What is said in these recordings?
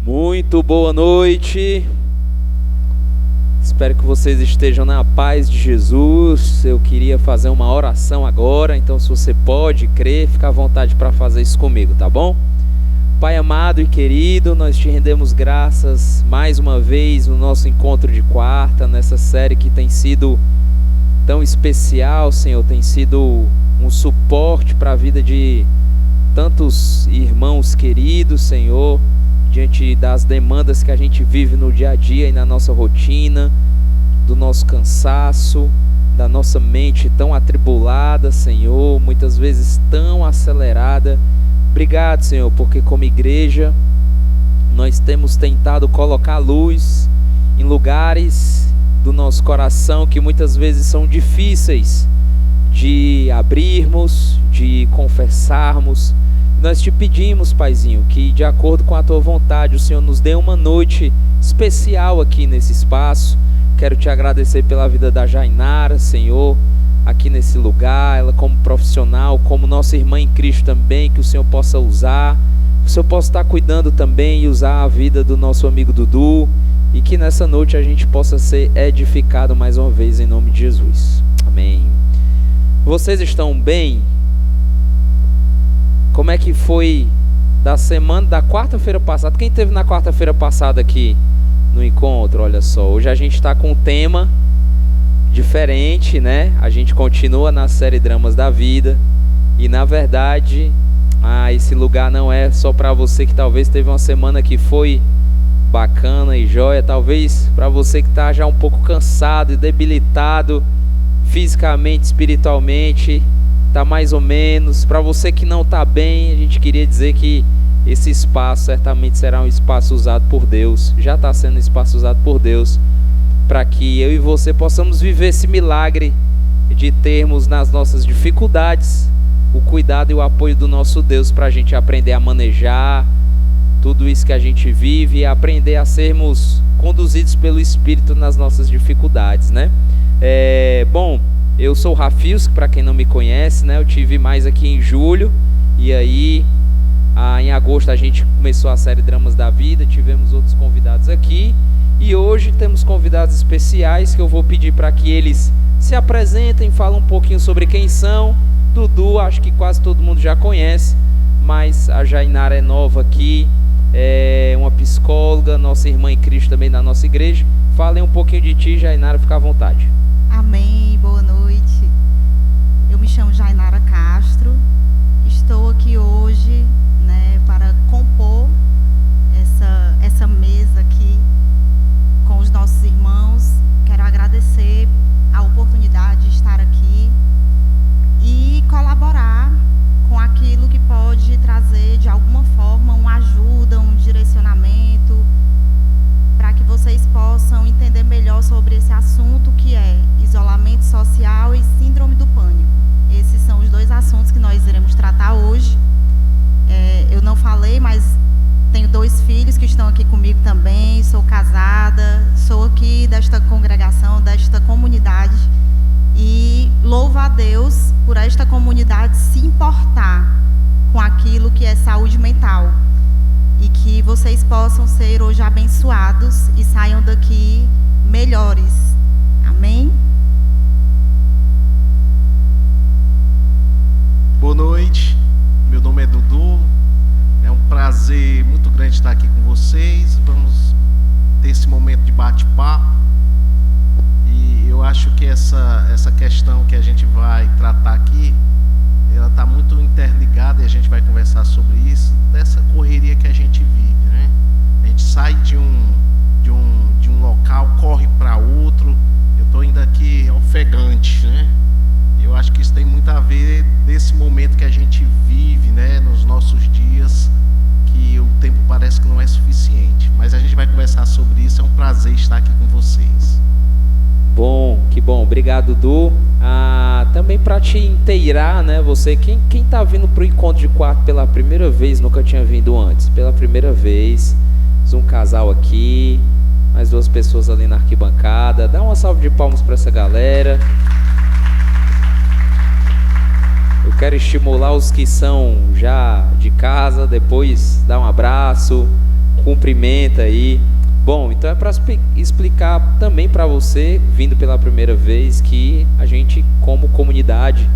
Muito boa noite. Espero que vocês estejam na paz de Jesus. Eu queria fazer uma oração agora, então se você pode crer, fica à vontade para fazer isso comigo, tá bom? Pai amado e querido, nós te rendemos graças mais uma vez no nosso encontro de quarta, nessa série que tem sido tão especial, Senhor, tem sido um suporte para a vida de tantos irmãos queridos, Senhor, diante das demandas que a gente vive no dia a dia e na nossa rotina, do nosso cansaço, da nossa mente tão atribulada, Senhor, muitas vezes tão acelerada. Obrigado, Senhor, porque como igreja nós temos tentado colocar luz em lugares do nosso coração que muitas vezes são difíceis de abrirmos, de confessarmos. Nós te pedimos, Paizinho, que de acordo com a tua vontade o Senhor nos dê uma noite especial aqui nesse espaço. Quero te agradecer pela vida da Jainara, Senhor, aqui nesse lugar, ela como profissional, como nossa irmã em Cristo também, que o Senhor possa usar, que o Senhor possa estar cuidando também e usar a vida do nosso amigo Dudu, e que nessa noite a gente possa ser edificado mais uma vez em nome de Jesus. Amém. Vocês estão bem? Como é que foi da semana, da quarta-feira passada? Quem esteve na quarta-feira passada aqui no encontro? Olha só, hoje a gente está com um tema diferente, né? A gente continua na série Dramas da Vida. E na verdade, esse lugar não é só para você que talvez teve uma semana que foi bacana e joia. Talvez para você que está já um pouco cansado e debilitado fisicamente, espiritualmente, tá mais ou menos. Para você que não tá bem, a gente queria dizer que esse espaço certamente será um espaço usado por Deus, já está sendo um espaço usado por Deus, para que eu e você possamos viver esse milagre de termos nas nossas dificuldades o cuidado e o apoio do nosso Deus, para a gente aprender a manejar tudo isso que a gente vive e aprender a sermos conduzidos pelo Espírito nas nossas dificuldades, né? Bom, eu sou o Rafios, para quem não me conhece, né? Eu tive mais aqui em julho, e aí em agosto a gente começou a série Dramas da Vida, tivemos outros convidados aqui, e hoje temos convidados especiais que eu vou pedir para que eles se apresentem, falem um pouquinho sobre quem são. Dudu, acho que quase todo mundo já conhece, mas a Jainara é nova aqui, é uma psicóloga, nossa irmã em Cristo também da nossa igreja. Falem um pouquinho de ti, Jainara, fica à vontade. Amém, boa noite. Eu me chamo Jainara Castro, estou aqui hoje, né, para compor essa mesa aqui com os nossos irmãos. Quero agradecer a oportunidade de estar aqui e colaborar com aquilo que pode trazer de alguma forma uma ajuda, um direcionamento, para que vocês possam entender melhor sobre esse assunto que é isolamento social e síndrome do pânico. Esses são os dois assuntos que nós iremos tratar hoje. Eu não falei, mas tenho 2 filhos que estão aqui comigo também, sou casada, sou aqui desta congregação, desta comunidade, e louvo a Deus por esta comunidade se importar com aquilo que é saúde mental, e que vocês possam ser hoje abençoados e saiam daqui melhores. Amém? Boa noite, meu nome é Dudu, é um prazer muito grande estar aqui com vocês. Vamos ter esse momento de bate-papo, e eu acho que essa questão que a gente vai tratar aqui, ela está muito interligada, e a gente vai conversar sobre isso, dessa correria que a gente vive, né? A gente sai de um local, corre para outro. Eu estou ainda aqui ofegante, né? Eu acho que isso tem muito a ver desse momento que a gente vive, né, nos nossos dias, que o tempo parece que não é suficiente. Mas a gente vai conversar sobre isso, é um prazer estar aqui com vocês. Bom, que bom, obrigado, Dudu. Também para te inteirar, né, você, quem tá vindo pro encontro de quarto pela primeira vez, nunca tinha vindo antes, pela primeira vez, um casal aqui, mais 2 pessoas ali na arquibancada, dá uma salva de palmas para essa galera. Eu quero estimular os que são já de casa, depois dar um abraço, cumprimenta aí. Bom, então é para explicar também para você, vindo pela primeira vez, que a gente, como comunidade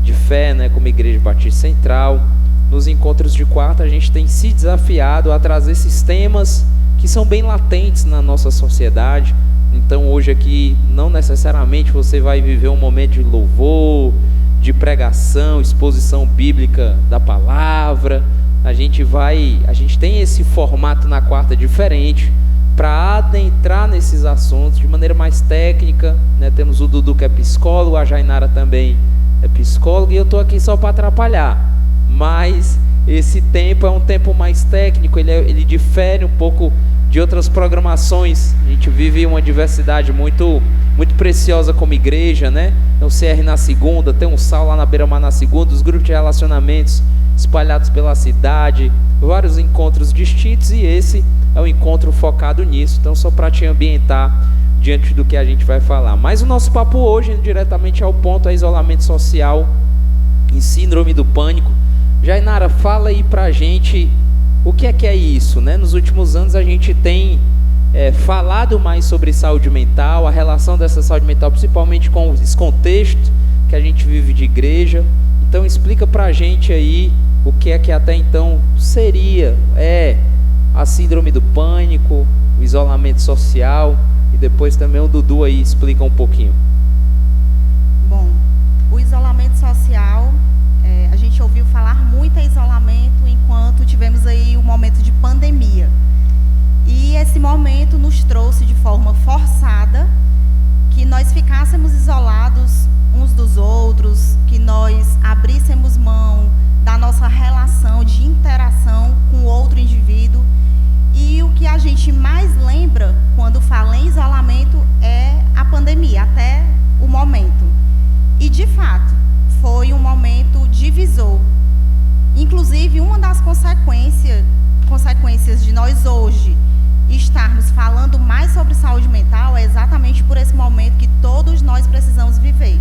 de fé, né, como Igreja Batista Central, nos encontros de quarta, a gente tem se desafiado a trazer esses temas que são bem latentes na nossa sociedade. Então hoje aqui, não necessariamente você vai viver um momento de louvor, de pregação, exposição bíblica da palavra. A gente tem esse formato na quarta diferente, para adentrar nesses assuntos de maneira mais técnica, né? Temos o Dudu, que é psicólogo, a Jainara também é psicóloga, e eu estou aqui só para atrapalhar. Mas esse tempo é um tempo mais técnico, ele difere um pouco de outras programações. A gente vive uma diversidade muito preciosa como igreja, né? Tem o CR na segunda, tem um SAL lá na Beira-Mar na segunda, os grupos de relacionamentos espalhados pela cidade, vários encontros distintos, e esse é um encontro focado nisso. Então, só para te ambientar diante do que a gente vai falar. Mas o nosso papo hoje, indo diretamente ao ponto, é isolamento social em síndrome do pânico. Jainara, fala aí pra gente o que é isso, né? Nos últimos anos a gente tem falado mais sobre saúde mental, a relação dessa saúde mental, principalmente com esse contexto que a gente vive de igreja. Então explica pra gente aí o que até então seria a síndrome do pânico, o isolamento social, e depois também o Dudu aí explica um pouquinho. Bom, o isolamento social, a gente ouviu falar muito em isolamento enquanto tivemos aí o momento de pandemia. E esse momento nos trouxe de forma forçada que nós ficássemos isolados uns dos outros, que nós abríssemos mão da nossa relação de interação com o outro indivíduo. E o que a gente mais lembra quando fala em isolamento é a pandemia, até o momento. E, de fato, foi um momento divisor. Inclusive, uma das consequências de nós hoje estarmos falando mais sobre saúde mental é exatamente por esse momento que todos nós precisamos viver.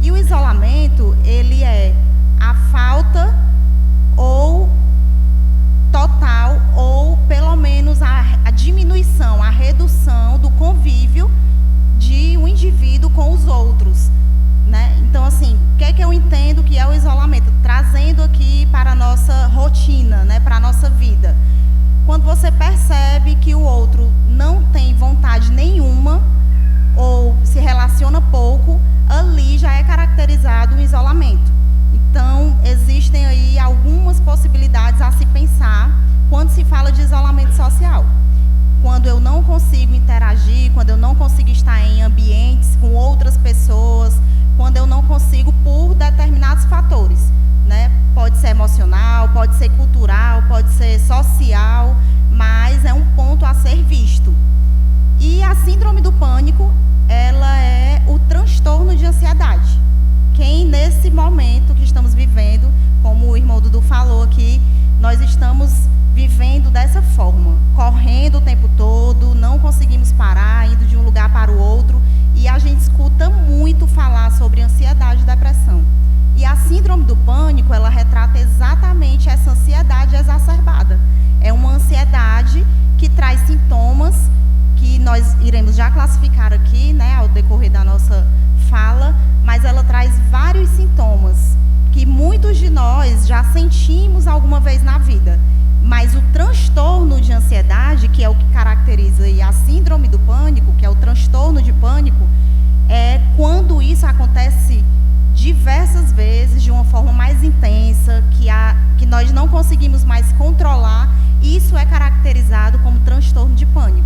E o isolamento, ele é a falta ou total, ou pelo menos a diminuição, a redução do convívio de um indivíduo com os outros, né? Então, assim, o que é que eu entendo que é o isolamento? Trazendo aqui para a nossa rotina, né, para a nossa vida. Quando você percebe que o outro não tem vontade nenhuma ou se relaciona pouco, ali já é caracterizado um isolamento. Então, existem aí algumas possibilidades a se pensar quando se fala de isolamento social. Quando eu não consigo interagir, quando eu não consigo estar em ambientes com outras pessoas, quando eu não consigo por determinados fatores, né? Pode ser emocional, pode ser cultural, pode ser social, mas é um ponto a ser visto. E a síndrome do pânico, ela é o transtorno de ansiedade. Quem nesse momento que estamos vivendo, como o irmão Dudu falou aqui, nós estamos vivendo dessa forma, correndo o tempo todo, não conseguimos parar, indo de um lugar para o outro, e a gente escuta muito falar sobre ansiedade e depressão. E a síndrome do pânico, ela retrata exatamente essa ansiedade exacerbada. É uma ansiedade que traz sintomas que nós iremos já classificar aqui, né, ao decorrer da nossa fala, mas ela traz vários sintomas que muitos de nós já sentimos alguma vez na vida. Mas o transtorno de ansiedade, que é o que caracteriza aí a síndrome do pânico, que é o transtorno de pânico, é quando isso acontece diversas vezes, de uma forma mais intensa, que nós não conseguimos mais controlar, isso é caracterizado como transtorno de pânico.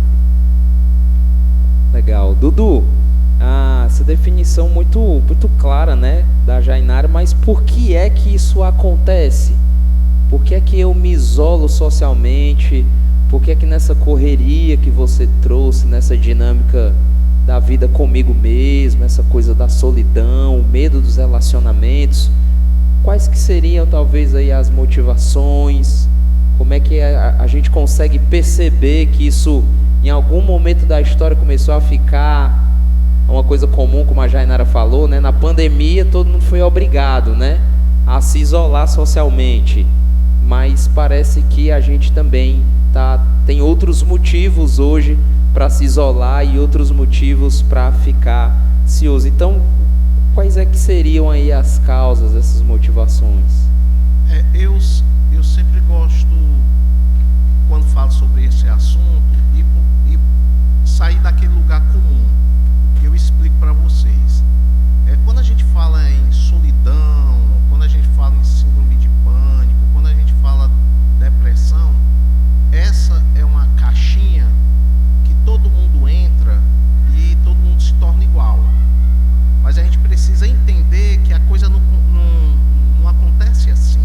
Legal. Dudu, essa definição muito clara, né, da Jainara, mas por que é que isso acontece? Por que é que eu me isolo socialmente? Por que é que nessa correria que você trouxe, nessa dinâmica da vida comigo mesmo, essa coisa da solidão, o medo dos relacionamentos, quais que seriam talvez aí as motivações? Como é que a gente consegue perceber que isso em algum momento da história começou a ficar uma coisa comum, como a Jainara falou, né? Na pandemia todo mundo foi obrigado, né, a se isolar socialmente, mas parece que a gente também tem outros motivos hoje para se isolar e outros motivos para ficar ansioso. Então, quais é que seriam aí as causas dessas motivações? Eu sempre gosto, quando falo sobre esse assunto, e sair daquele lugar comum, que eu explico para vocês. Quando a gente fala em solidão, quando a gente fala em síndrome de pânico, quando a gente fala depressão, essa é uma caixinha que todo mundo entra e todo mundo se torna igual. Mas a gente precisa entender que a coisa não acontece assim.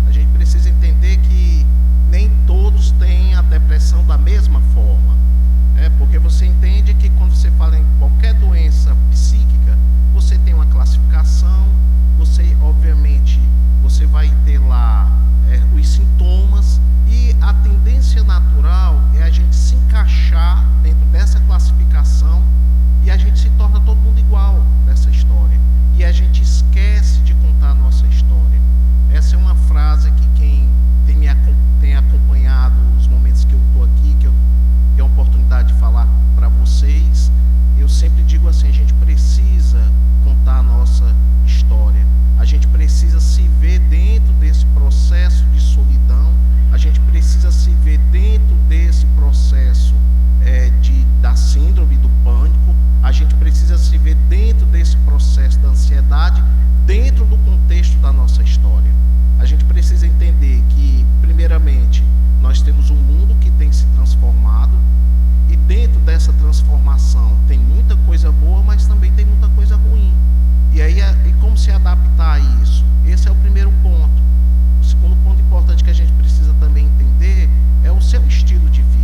A gente precisa entender que nem todos têm a depressão da mesma forma. Porque você entende que quando você fala em qualquer doença psíquica, você tem uma classificação, obviamente, você vai ter lá os sintomas, e a tendência natural é a gente se encaixar dentro dessa classificação e a gente se torna todo mundo igual nessa história. E a gente esquece de contar a nossa história. Essa é uma frase que quem tem acompanhado os momentos que eu estou aqui, que eu tenho a oportunidade de falar para vocês, eu sempre digo assim: a gente precisa contar a nossa história. A gente precisa se ver dentro desse processo de solidão. A gente precisa se ver dentro desse processo da síndrome do pânico. A gente precisa se ver dentro desse processo da ansiedade, dentro do contexto da nossa história. A gente precisa entender que, primeiramente, nós temos um mundo que tem se transformado, e dentro dessa transformação tem muita coisa boa, mas também tem muita coisa ruim. E aí, como se adaptar a isso? Esse é o primeiro ponto. O segundo ponto importante que a gente precisa também entender é o seu estilo de vida.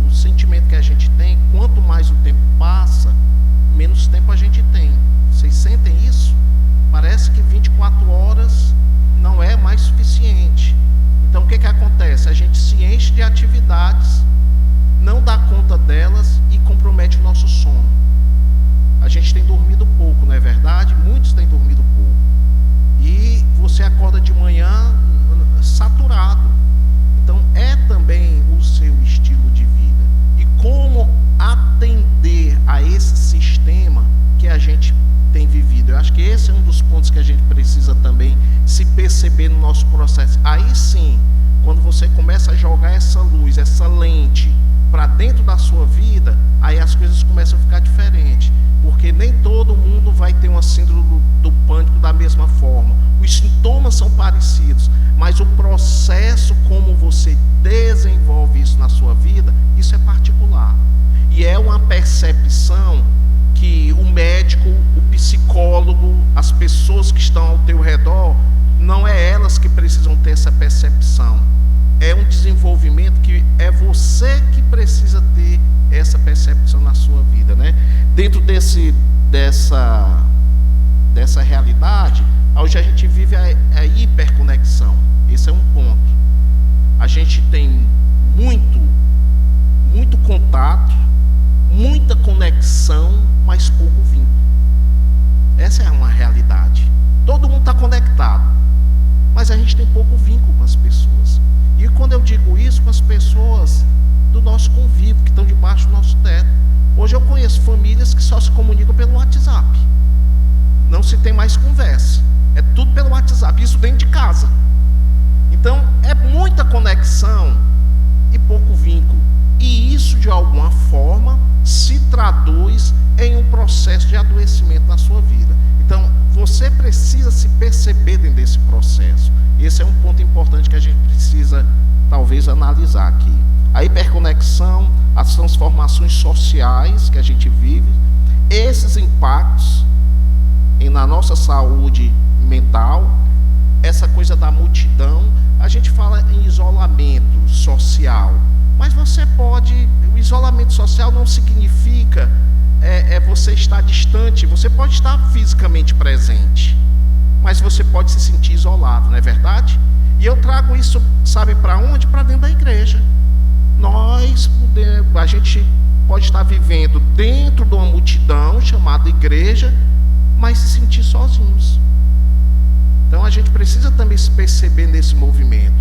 O sentimento que a gente tem, quanto mais o tempo passa, menos tempo a gente tem. Vocês sentem isso? Parece que 24 horas não é mais suficiente. Então, o que acontece? A gente se enche de atividades, não dá conta delas e compromete o nosso sono. A gente tem dormido pouco, não é verdade? Muitos têm dormido pouco. E você acorda de manhã saturado. Então, é também o seu estilo de vida. E como atender a esse sistema que a gente tem vivido. Eu acho que esse é um dos pontos que a gente precisa também se perceber no nosso processo. Aí sim, quando você começa a jogar essa luz, essa lente para dentro da sua vida, aí as coisas começam a ficar diferentes. Porque nem todo mundo vai ter uma síndrome do pânico da mesma forma. Os sintomas são parecidos, mas o processo como você desenvolve isso na sua vida, isso é particular. E é uma percepção que o médico, o psicólogo, as pessoas que estão ao teu redor, não é elas que precisam ter essa percepção. É um desenvolvimento que é você que precisa ter essa percepção na sua vida, né? Dentro dessa realidade, hoje a gente vive a hiperconexão. Esse é um ponto. A gente tem muito contato, muita conexão, mas pouco vínculo. Essa é uma realidade. Todo mundo está conectado, mas a gente tem pouco vínculo com as pessoas. E quando eu digo isso, com as pessoas do nosso convívio, que estão debaixo do nosso teto. Hoje eu conheço famílias que só se comunicam pelo WhatsApp. Não se tem mais conversa. É tudo pelo WhatsApp, isso dentro de casa. Então, é muita conexão e pouco vínculo. E isso, de alguma forma, se traduz em um processo de adoecimento na sua vida. Então, você precisa se perceber dentro desse processo. Esse é um ponto importante que a gente precisa, talvez, analisar aqui. A hiperconexão, as transformações sociais que a gente vive, esses impactos na nossa saúde mental, essa coisa da multidão. A gente fala em isolamento social, mas você pode... O isolamento social não significa você estar distante. Você pode estar fisicamente presente, mas você pode se sentir isolado, não é verdade? E eu trago isso, sabe para onde? Para dentro da igreja. A gente pode estar vivendo dentro de uma multidão chamada igreja, mas se sentir sozinhos. Então a gente precisa também se perceber nesse movimento.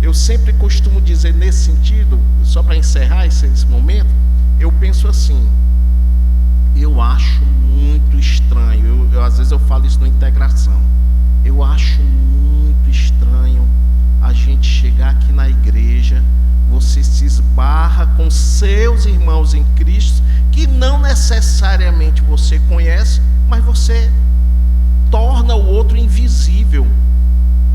Eu sempre costumo dizer nesse sentido, só para encerrar esse momento, eu penso assim, eu acho muito estranho, às vezes eu falo isso na integração, eu acho muito estranho a gente chegar aqui na igreja, você se esbarra com seus irmãos em Cristo, que não necessariamente você conhece, mas você torna o outro invisível.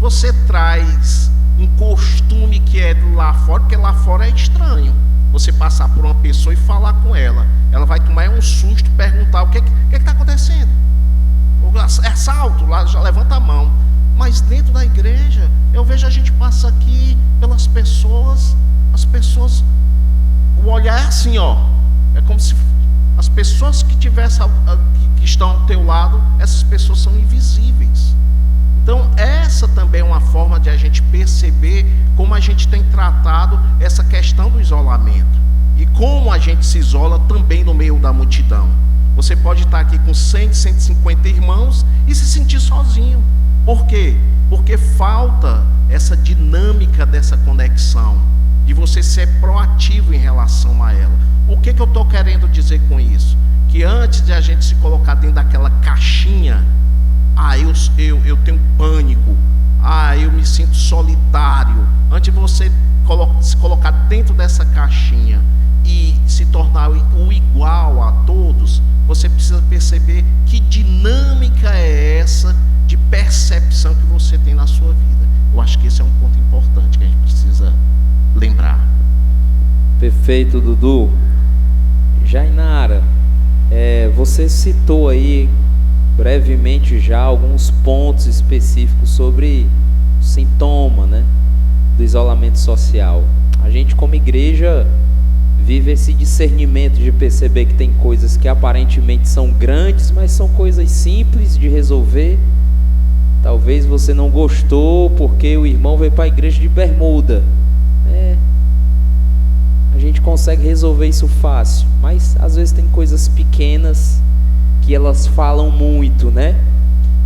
Você traz um costume que é lá fora, porque lá fora é estranho. Você passar por uma pessoa e falar com ela, ela vai tomar um susto, perguntar o que está acontecendo. É assalto, lá já levanta a mão. Mas dentro da igreja, eu vejo a gente passa aqui pelas pessoas, as pessoas, o olhar é assim, ó, é como se as pessoas que estão ao teu lado, essas pessoas são invisíveis. Então essa também é uma forma de a gente perceber como a gente tem tratado essa questão do isolamento e como a gente se isola também no meio da multidão. Você pode estar aqui com 100, 150 irmãos e se sentir sozinho. Por quê? Porque falta essa dinâmica dessa conexão, de você ser proativo em relação a ela. O que eu estou querendo dizer com isso? Que antes de a gente se colocar dentro daquela caixinha, eu tenho pânico, eu me sinto solitário. Antes de você se colocar dentro dessa caixinha e se tornar o igual a todos, você precisa perceber que dinâmica é essa de percepção que você tem na sua vida. Eu acho que esse é um ponto importante que a gente precisa lembrar. Perfeito, Dudu. Jainara, você citou aí brevemente já alguns pontos específicos sobre o sintoma, né, do isolamento social. A gente como igreja vive esse discernimento de perceber que tem coisas que aparentemente são grandes, mas são coisas simples de resolver. Talvez você não gostou porque o irmão veio para a igreja de bermuda. A gente consegue resolver isso fácil, mas às vezes tem coisas pequenas que elas falam muito, né?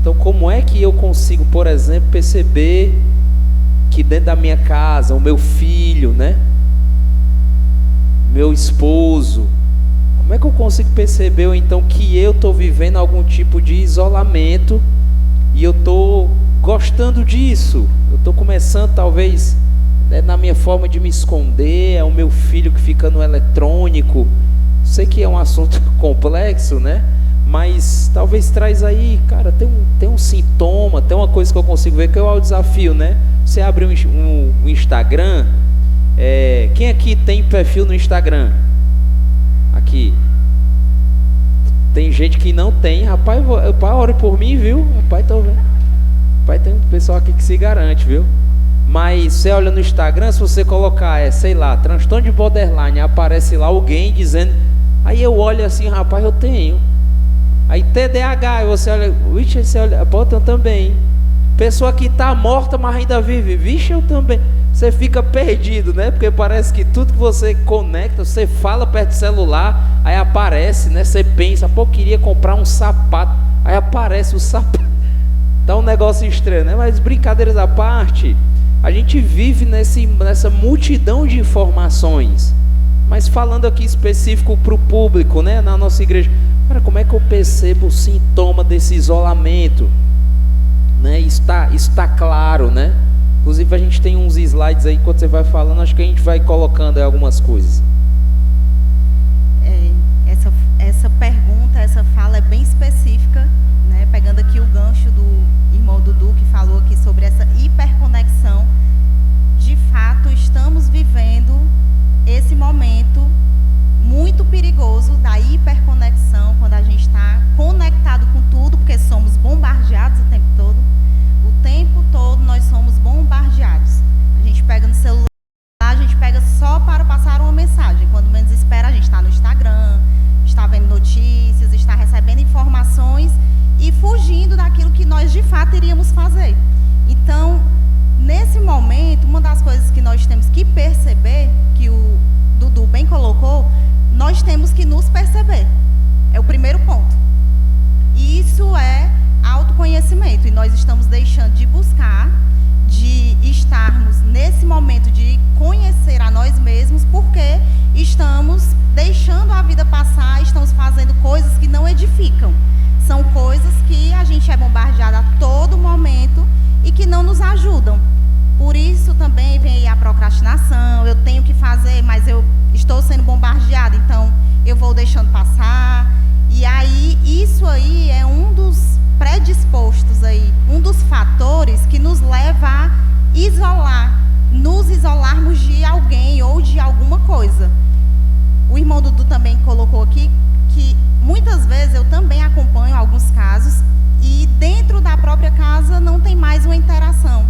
Então como é que eu consigo, por exemplo, perceber que dentro da minha casa, o meu filho, né, meu esposo, como é que eu consigo perceber então que eu estou vivendo algum tipo de isolamento e eu estou gostando disso? Eu estou começando talvez, né, na minha forma de me esconder, é o meu filho que fica no eletrônico. Sei que é um assunto complexo, né? Mas talvez traz aí, cara, tem um sintoma, tem uma coisa que eu consigo ver, que é o desafio, né? Você abre um Instagram, quem aqui tem perfil no Instagram? Aqui. Tem gente que não tem, rapaz, pai, ore por mim, viu? Pai, tô vendo. Pai, tem um pessoal aqui que se garante, viu? Mas você olha no Instagram, se você colocar, sei lá, transtorno de borderline, aparece lá alguém dizendo, aí eu olho assim, rapaz, eu tenho. Aí TDAH, e você olha, vixe, você olha, bota eu também. Pessoa que está morta, mas ainda vive, vixe, eu também. Você fica perdido, né? Porque parece que tudo que você conecta, você fala perto do celular, aí aparece, né? Você pensa, pô, queria comprar um sapato, aí aparece o sapato. Dá um negócio estranho, né? Mas brincadeiras à parte, a gente vive nessa multidão de informações. Mas falando aqui específico para o público, né? Na nossa igreja, cara, como é que eu percebo o sintoma desse isolamento? Né? Está claro, né? Inclusive a gente tem uns slides aí, quando você vai falando, acho que a gente vai colocando aí algumas coisas. Essa pergunta, essa fala é bem específica, né? Pegando aqui o gancho do irmão Dudu, que falou aqui sobre essa hiperconexão. De fato, estamos vivendo esse momento muito perigoso da hiperconexão, quando a gente está conectado com tudo, porque somos bombardeados o tempo todo. O tempo todo nós somos bombardeados. A gente pega no celular, a gente pega só para passar uma mensagem. Quando menos espera, a gente está no Instagram, está vendo notícias, está recebendo informações e fugindo daquilo que nós de fato iríamos fazer. Então, nesse momento, uma das coisas que nós temos que perceber, que o Dudu bem colocou, nós temos que nos perceber. É o primeiro ponto. E isso é autoconhecimento. E nós estamos deixando de buscar, de estar ficam. São coisas que a gente é bombardeado a todo momento e que não nos ajudam. Por isso também vem aí a procrastinação. Eu tenho que fazer, mas eu estou sendo bombardeada, então eu vou deixando passar. E aí, isso aí é um dos predispostos aí, um dos fatores que nos leva a nos isolarmos de alguém ou de alguma coisa. O irmão Dudu também colocou aqui que muitas vezes eu também acompanho alguns casos e dentro da própria casa não tem mais uma interação,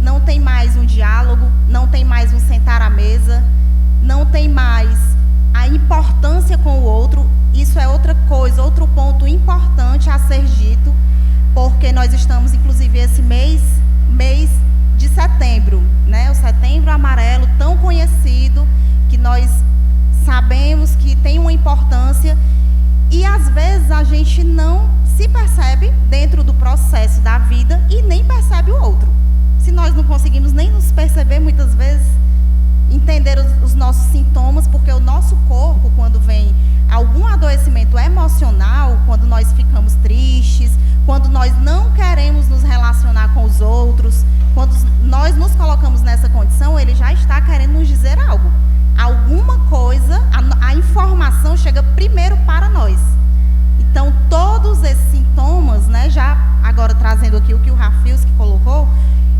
não tem mais um diálogo, não tem mais um sentar à mesa, não tem mais a importância com o outro. Isso é outra coisa, outro ponto importante a ser dito, porque nós estamos, inclusive, esse mês de setembro, né? O Setembro Amarelo, tão conhecido, que nós sabemos que tem uma importância, e às vezes a gente não se percebe dentro do processo da vida e nem percebe o outro. Se nós não conseguimos nem nos perceber, muitas vezes, entender os nossos sintomas, porque o nosso corpo, quando vem algum adoecimento emocional, quando nós ficamos tristes, quando nós não queremos nos relacionar com os outros, quando nós nos colocamos nessa condição, ele já está querendo nos dizer algo. Alguma coisa, a informação chega primeiro para nós. Então, todos esses sintomas, né, já agora trazendo aqui o que o Rafilski colocou,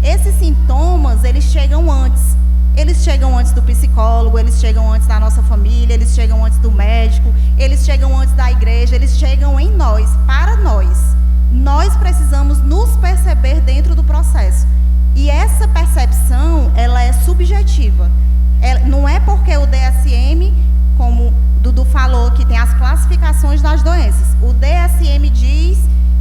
esses sintomas, eles chegam antes. Eles chegam antes do psicólogo, eles chegam antes da nossa família, eles chegam antes do médico, eles chegam antes da igreja, eles chegam em nós, para nós. Nós precisamos nos perceber dentro do processo. E essa percepção, ela é subjetiva. Não é porque o DSM, como o Dudu falou, que tem as classificações das doenças. O DSM diz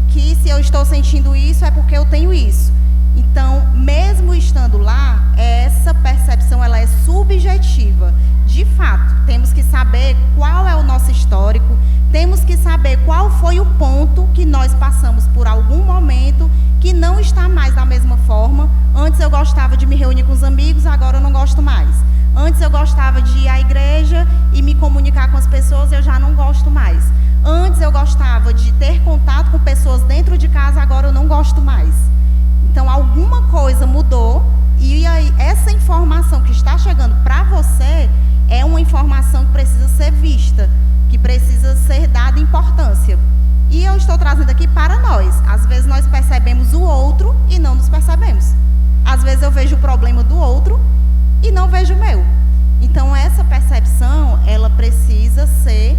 que se eu estou sentindo isso é porque eu tenho isso. Então, mesmo estando lá, essa percepção ela é subjetiva. De fato, temos que saber qual é o nosso histórico, temos que saber qual foi o ponto que nós passamos por algum momento que não está mais da mesma forma. Antes eu gostava de me reunir com os amigos, agora eu não gosto mais. Antes eu gostava de ir à igreja e me comunicar com as pessoas, eu já não gosto mais. Antes eu gostava de ter contato com pessoas dentro de casa, agora eu não gosto mais. Então, alguma coisa mudou e aí, essa informação que está chegando para você é uma informação que precisa ser vista, que precisa ser dada importância. E eu estou trazendo aqui para nós. Às vezes nós percebemos o outro e não nos percebemos. Às vezes eu vejo o problema do outro e não vejo o meu. Então, essa percepção, ela precisa ser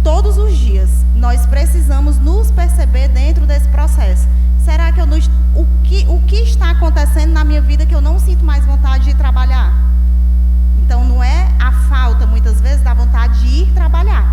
todos os dias. Nós precisamos nos perceber dentro desse processo. Será que o que está acontecendo na minha vida que eu não sinto mais vontade de trabalhar? Então, não é a falta, muitas vezes, da vontade de ir trabalhar.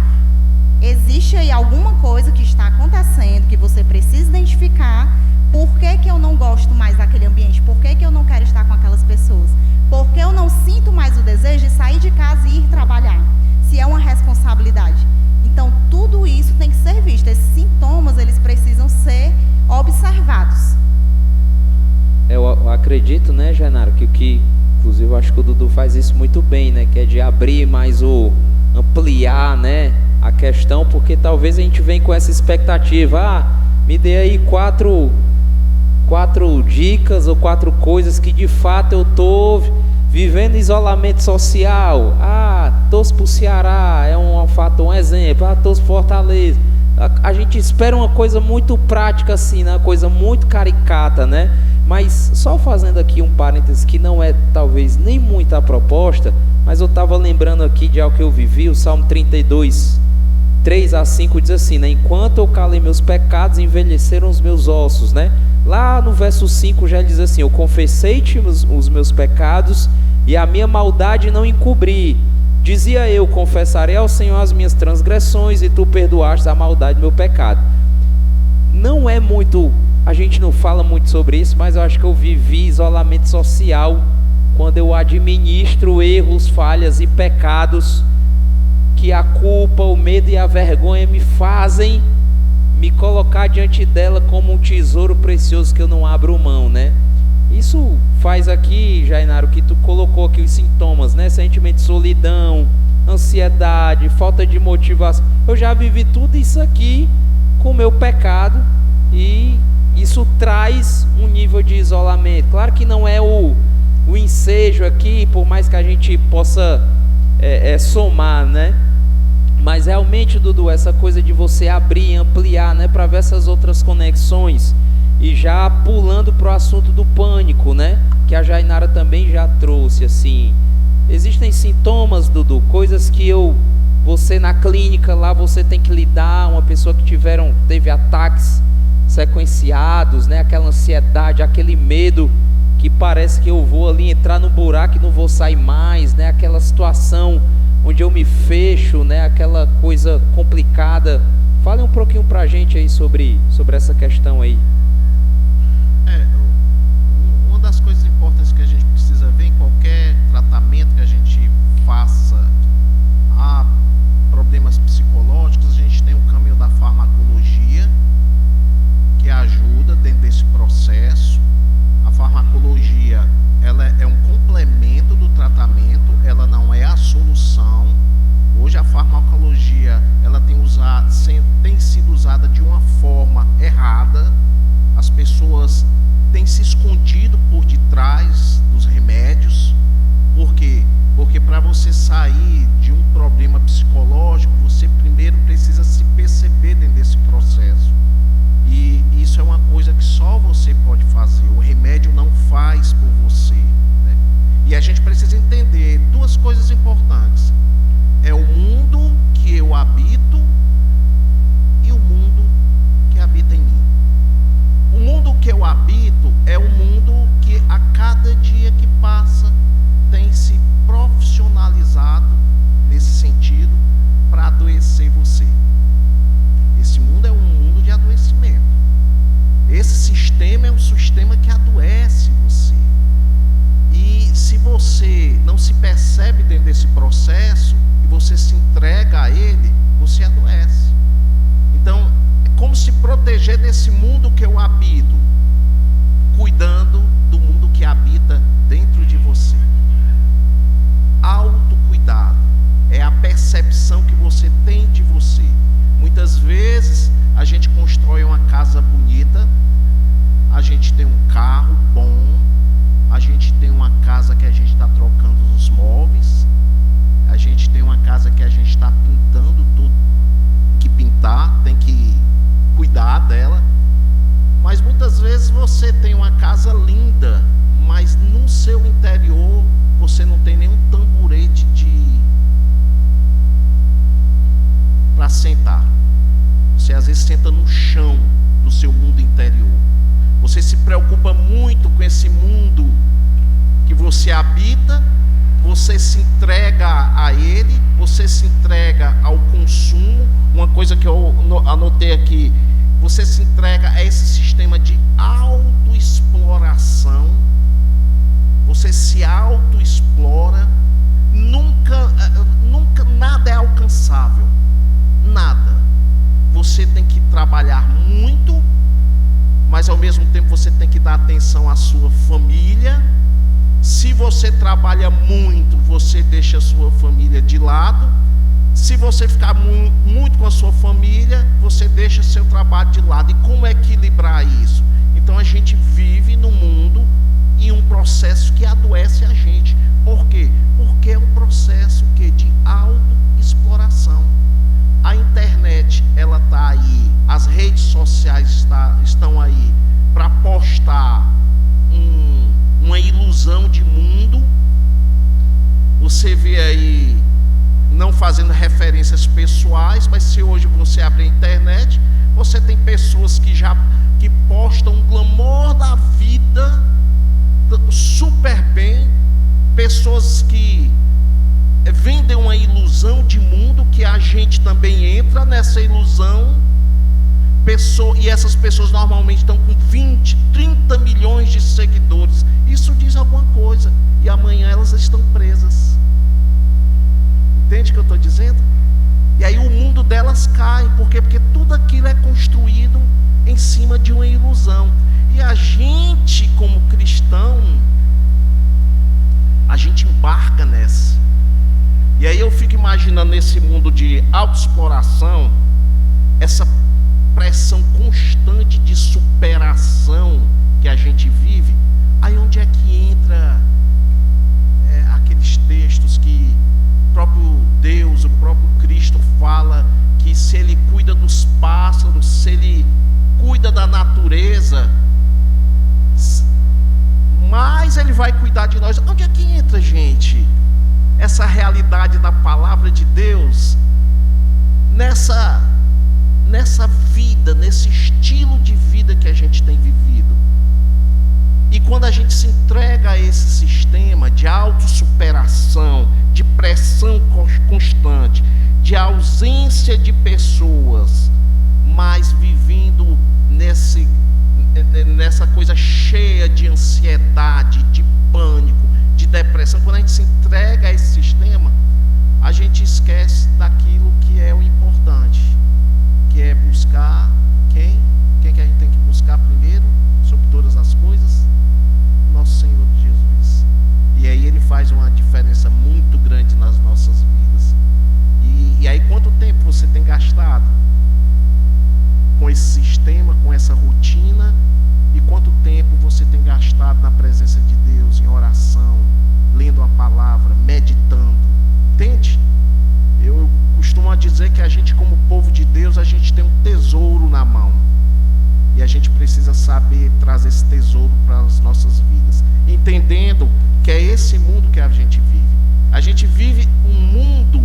Existe aí alguma coisa que está acontecendo, que você precisa identificar. Por que eu não gosto mais daquele ambiente? Por que eu não quero estar com aquelas pessoas? Por que eu não sinto mais o desejo de sair de casa e ir trabalhar? Se é uma responsabilidade. Então, tudo isso tem que ser visto. Esses sintomas, eles precisam ser observados. Eu acredito, né, Jainara, que inclusive eu acho que o Dudu faz isso muito bem, né, que é de abrir mais ampliar, né, a questão, porque talvez a gente venha com essa expectativa, me dê aí quatro dicas ou 4 coisas que de fato eu tô vivendo isolamento social. Torço pro Ceará, é um exemplo. Torço pro Fortaleza. A gente espera uma coisa muito prática assim, né? Uma coisa muito caricata, né? Mas só fazendo aqui um parênteses que não é talvez nem muito a proposta, mas eu estava lembrando aqui de algo que eu vivi. O Salmo 32, 3-5 diz assim, né? Enquanto eu calei meus pecados, envelheceram os meus ossos, né? Lá no verso 5 já diz assim, eu confessei-te os meus pecados e a minha maldade não encobri. Dizia eu, confessarei ao Senhor as minhas transgressões e tu perdoaste a maldade do meu pecado. Não é muito, a gente não fala muito sobre isso, mas eu acho que eu vivi isolamento social quando eu administro erros, falhas e pecados que a culpa, o medo e a vergonha me fazem me colocar diante dela como um tesouro precioso que eu não abro mão, né? Isso faz aqui, Jainara, o que tu colocou aqui, os sintomas, né? Sentimento de solidão, ansiedade, falta de motivação. Eu já vivi tudo isso aqui com o meu pecado, e isso traz um nível de isolamento. Claro que não é o ensejo aqui, por mais que a gente possa somar, né? Mas realmente, Dudu, essa coisa de você abrir e ampliar, né, para ver essas outras conexões. E já pulando para o assunto do pânico, né, que a Jainara também já trouxe, assim, existem sintomas, Dudu, coisas que você na clínica lá, você tem que lidar, uma pessoa que teve ataques sequenciados, né, aquela ansiedade, aquele medo que parece que eu vou ali entrar no buraco e não vou sair mais, né, aquela situação onde eu me fecho, né, aquela coisa complicada. Fale um pouquinho pra gente aí sobre essa questão aí. Uma das coisas importantes que a gente precisa ver em qualquer tratamento que a gente faça a problemas psicológicos, a gente tem o caminho da farmacologia, que ajuda dentro desse processo. A farmacologia, ela é um complemento do tratamento, ela não é a solução. Hoje a farmacologia, ela tem sido usada de uma forma errada. As pessoas têm se escondido por detrás dos remédios. Por quê? Porque para você sair de um problema psicológico, você primeiro precisa se perceber dentro desse processo. E isso é uma coisa que só você pode fazer. O remédio não faz por você, né? E a gente precisa entender duas coisas importantes. É o mundo que eu habito e o mundo que habita em mim. O mundo que eu habito é um mundo que a cada dia que passa tem se profissionalizado nesse sentido para adoecer você. Esse mundo é um mundo de adoecimento. Esse sistema é um sistema que adoece você. E se você não se percebe dentro desse processo e você se entrega a ele, você adoece. Então, é como se proteger desse mundo que eu habito, cuidando do mundo que habita dentro de você. Autocuidado é a percepção que você tem de você. Muitas vezes a gente constrói uma casa bonita, a gente tem um carro bom, a gente tem uma casa que a gente está trocando os móveis, a gente tem uma casa que a gente está pintando tudo, tem que pintar, tem que cuidar dela. Mas muitas vezes você tem uma casa linda, mas no seu interior você não tem nenhum tamborete para sentar. Você às vezes senta no chão do seu mundo interior. Você se preocupa muito com esse mundo que você habita, você se entrega a ele, você se entrega ao consumo. Uma coisa que eu anotei aqui, você se entrega a esse sistema de autoexploração. Você se autoexplora. Nunca nada é alcançável. Nada. Você tem que trabalhar muito, mas ao mesmo tempo você tem que dar atenção à sua família. Se você trabalha muito, você deixa a sua família de lado. Se você ficar muito com a sua família, você deixa seu trabalho de lado. E como equilibrar isso? Então a gente vive no mundo em um processo que adoece a gente. Por quê? Porque é um processo de autoexploração. A internet, ela está aí, as redes sociais estão aí para postar uma ilusão de mundo. Você vê aí, não fazendo referências pessoais, mas se hoje você abrir a internet, você tem pessoas que postam um glamour da vida super bem, pessoas que vendem uma ilusão de mundo, que a gente também entra nessa ilusão. E essas pessoas normalmente estão com 20, 30 milhões de seguidores. Isso diz alguma coisa. E amanhã elas estão presas. Entende o que eu estou dizendo? E aí o mundo delas cai. Por quê? Porque tudo aquilo é construído em cima de uma ilusão. E a gente, como cristão, a gente embarca nessa. E aí eu fico imaginando nesse mundo de autoexploração, essa pressão constante de superação que a gente vive, aí onde é que entra aqueles textos que o próprio Deus, o próprio Cristo fala que se Ele cuida dos pássaros, se Ele cuida da natureza, mais Ele vai cuidar de nós. Onde é que entra, gente, essa realidade da palavra de Deus nessa vida, nesse estilo de vida que a gente tem vivido? E quando a gente se entrega a esse sistema de autossuperação, de pressão constante, de ausência de pessoas, mas vivendo nessa coisa cheia de ansiedade, de pânico, de depressão, quando a gente se entrega a esse sistema, a gente esquece daquilo que é o importante, que é buscar quem que a gente tem que buscar primeiro, sobre todas as coisas? Nosso Senhor Jesus. E aí Ele faz uma diferença muito grande nas nossas vidas. E aí quanto tempo você tem gastado com esse sistema, com essa rotina, e quanto tempo você tem gastado na presença de Deus, em oração, lendo a palavra, meditando? Entende? Eu costumo dizer que a gente, como povo de Deus, a gente tem um tesouro na mão, e a gente precisa saber trazer esse tesouro para as nossas vidas, entendendo que é esse mundo que a gente vive. A gente vive um mundo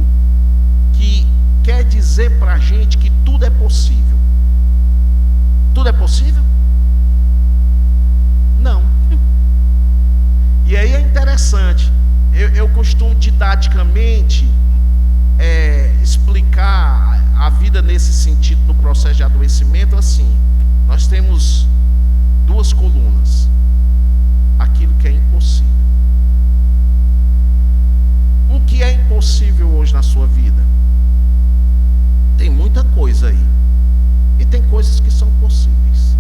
que quer dizer para a gente que tudo é possível. Tudo é possível? Não. E aí é interessante, eu costumo didaticamente explicar a vida nesse sentido, no processo de adoecimento, assim: nós temos duas colunas, aquilo que é impossível. O que é impossível hoje na sua vida? Tem muita coisa aí, e tem coisas que são possíveis.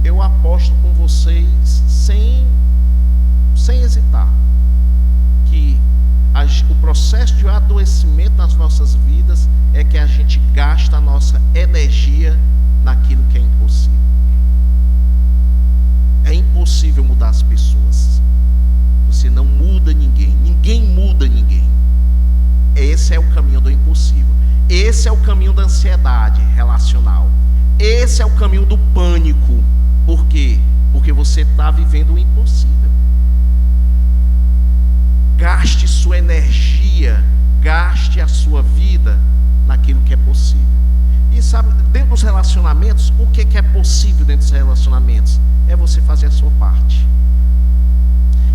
Eu aposto com vocês, sem hesitar, que o processo de adoecimento nas nossas vidas é que a gente gasta a nossa energia naquilo que é impossível. É impossível mudar as pessoas. Você não muda ninguém. Ninguém muda ninguém. Esse é o caminho do impossível. Esse é o caminho da ansiedade relacional. Esse é o caminho do pânico. Por quê? Porque você está vivendo o impossível. Gaste sua energia, gaste a sua vida naquilo que é possível. E sabe, dentro dos relacionamentos, o que é possível dentro dos relacionamentos? É você fazer a sua parte.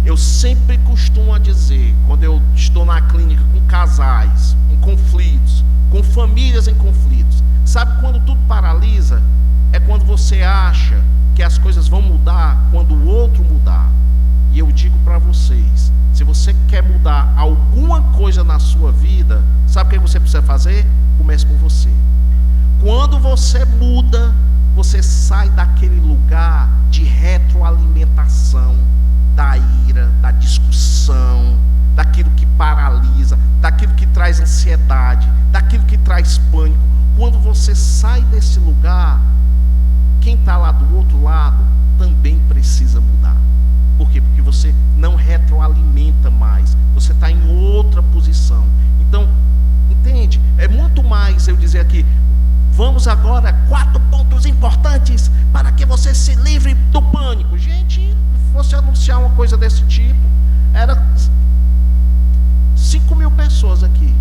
Eu sempre costumo dizer, quando eu estou na clínica com casais em conflitos, com famílias em conflitos, sabe quando tudo paralisa? É quando você acha que as coisas vão mudar quando o outro mudar. E eu digo para vocês, se você quer mudar alguma coisa na sua vida, sabe o que você precisa fazer? Comece por você. Quando você muda, você sai daquele lugar de retroalimentação, da ira, da discussão, daquilo que paralisa, daquilo que traz ansiedade, daquilo que traz pânico. Quando você sai desse lugar, quem está lá do outro lado também precisa mudar. Por quê? Porque você não retroalimenta mais. Você está em outra posição. Então, entende? É muito mais eu dizer aqui: vamos agora, 4 pontos importantes para que você se livre do pânico. Gente, se fosse anunciar uma coisa desse tipo, era 5.000 pessoas aqui.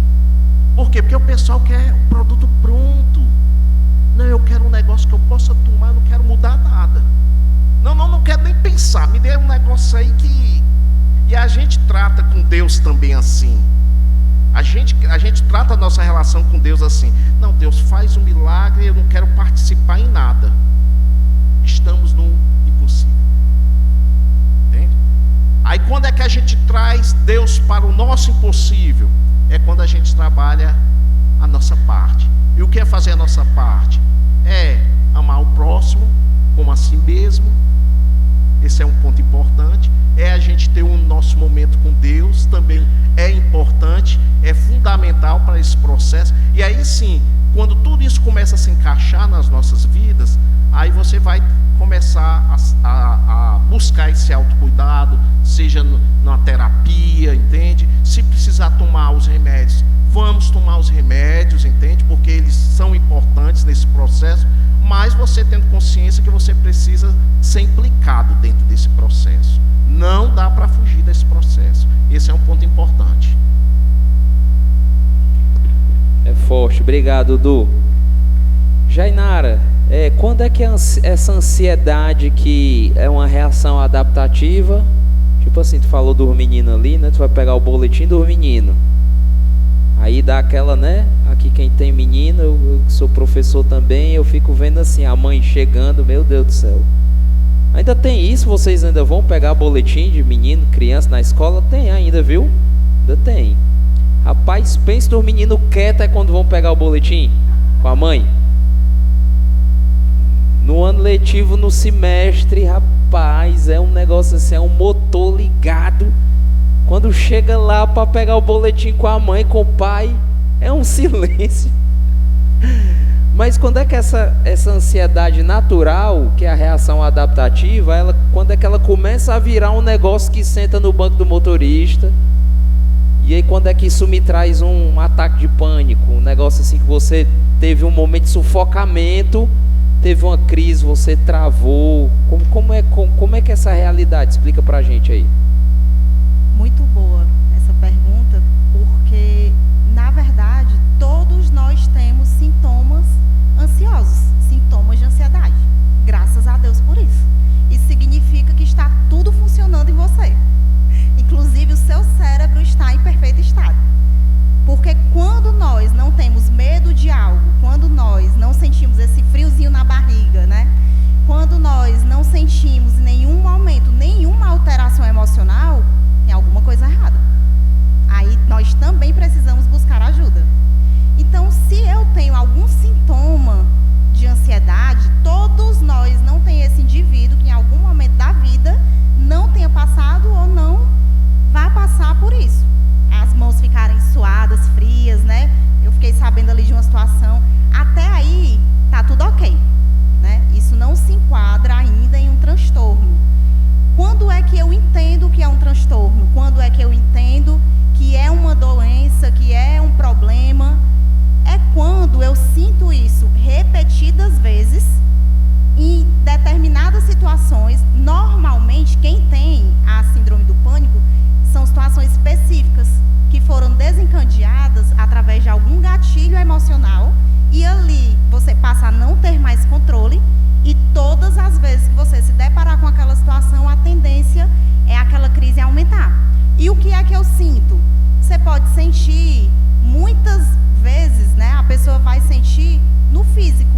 Por quê? Porque o pessoal quer um produto pronto. Não, eu quero um negócio que eu possa tomar, eu não quero mudar nada. Não quero nem pensar, me dê um negócio aí que... E a gente trata com Deus também assim. A gente trata a nossa relação com Deus assim: não, Deus faz um milagre, eu não quero participar em nada. Estamos no impossível. Entende? Aí quando é que a gente traz Deus para o nosso impossível? É quando a gente trabalha a nossa parte. E o que é fazer a nossa parte? É amar o próximo como a si mesmo. Esse é um ponto importante. É a gente ter o nosso momento com Deus, também é importante. importante, é fundamental para esse processo. E aí sim, quando tudo isso começa a se encaixar nas nossas vidas, aí você vai começar a buscar esse autocuidado, seja na terapia, entende? Se precisar tomar os remédios, vamos tomar os remédios, entende? Porque eles são importantes nesse processo, mas você tendo consciência que você precisa ser implicado dentro desse processo. Não dá para fugir desse processo. Esse é um ponto importante. É forte. Obrigado, Du. Jainara, quando é que essa ansiedade que é uma reação adaptativa, tipo assim, tu falou dos meninos ali, né? Tu vai pegar o boletim dos meninos. Aí dá aquela, né? Aqui quem tem menino, eu sou professor também, eu fico vendo assim, a mãe chegando, meu Deus do céu. Ainda tem isso? Vocês ainda vão pegar boletim de menino, criança na escola? Tem ainda, viu? Ainda tem. Rapaz, pensa dos meninos quietos quando vão pegar o boletim com a mãe. No ano letivo, no semestre, rapaz, é um negócio assim, é um motor ligado. Quando chega lá para pegar o boletim com a mãe, com o pai, é um silêncio. Mas quando é que essa ansiedade natural, que é a reação adaptativa, quando é que ela começa a virar um negócio que senta no banco do motorista? E aí quando é que isso me traz um ataque de pânico? Um negócio assim que você teve um momento de sufocamento, teve uma crise, você travou. Como é que é essa realidade? Explica pra gente aí. Muito boa essa pergunta, porque, na verdade, todos nós temos sintomas ansiosos, sintomas de ansiedade. Graças a Deus por isso. Isso significa que está tudo funcionando em você. Inclusive, o seu cérebro está em perfeito estado. Porque quando nós não temos medo de algo, quando nós não sentimos esse friozinho na barriga, né? Quando nós não sentimos em nenhum momento nenhuma alteração emocional, tem alguma coisa errada. Aí nós também precisamos buscar ajuda. Então, se eu tenho algum sintoma de ansiedade, todos nós não tem esse indivíduo que em algum momento da vida não tenha passado ou não vai passar por isso. As mãos ficarem suadas, frias, né? Eu fiquei sabendo ali de uma situação. Até aí, tá tudo ok, né? Isso não se enquadra ainda em um transtorno. Quando é que eu entendo que é um transtorno? Quando é que eu entendo que é uma doença, que é um problema? É quando eu sinto isso repetidas vezes, em determinadas situações. Normalmente, quem tem a síndrome do pânico são situações específicas que foram desencadeadas através de algum gatilho emocional, e ali você passa a não ter mais controle, e todas as vezes que você se deparar com aquela situação, a tendência é aquela crise aumentar. E o que é que eu sinto? Você pode sentir, muitas vezes, né, a pessoa vai sentir no físico,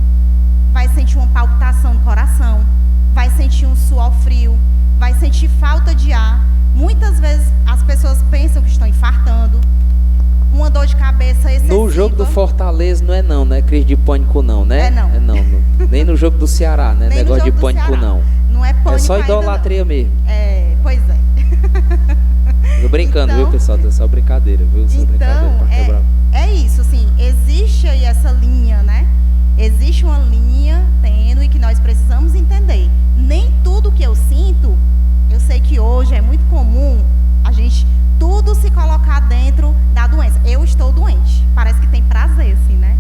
vai sentir uma palpitação no coração, vai sentir um suor frio, vai sentir falta de ar. Muitas vezes as pessoas pensam que estão infartando, uma dor de cabeça excessiva. No jogo do Fortaleza não é crise de pânico não, né? É não. Nem no jogo do Ceará, né? Nem negócio de pânico Ceará. não. Não é pânico. É só idolatria mesmo. Pois é. Tô brincando, então, viu, pessoal? É só brincadeira, viu? Só brincadeira pra quebrar. É isso, assim, existe aí essa linha, né? Existe uma linha tênue que nós precisamos entender. Nem tudo que eu sinto, eu sei que hoje é muito comum a gente tudo se colocar dentro da doença. Eu estou doente. Parece que tem prazer, assim, né?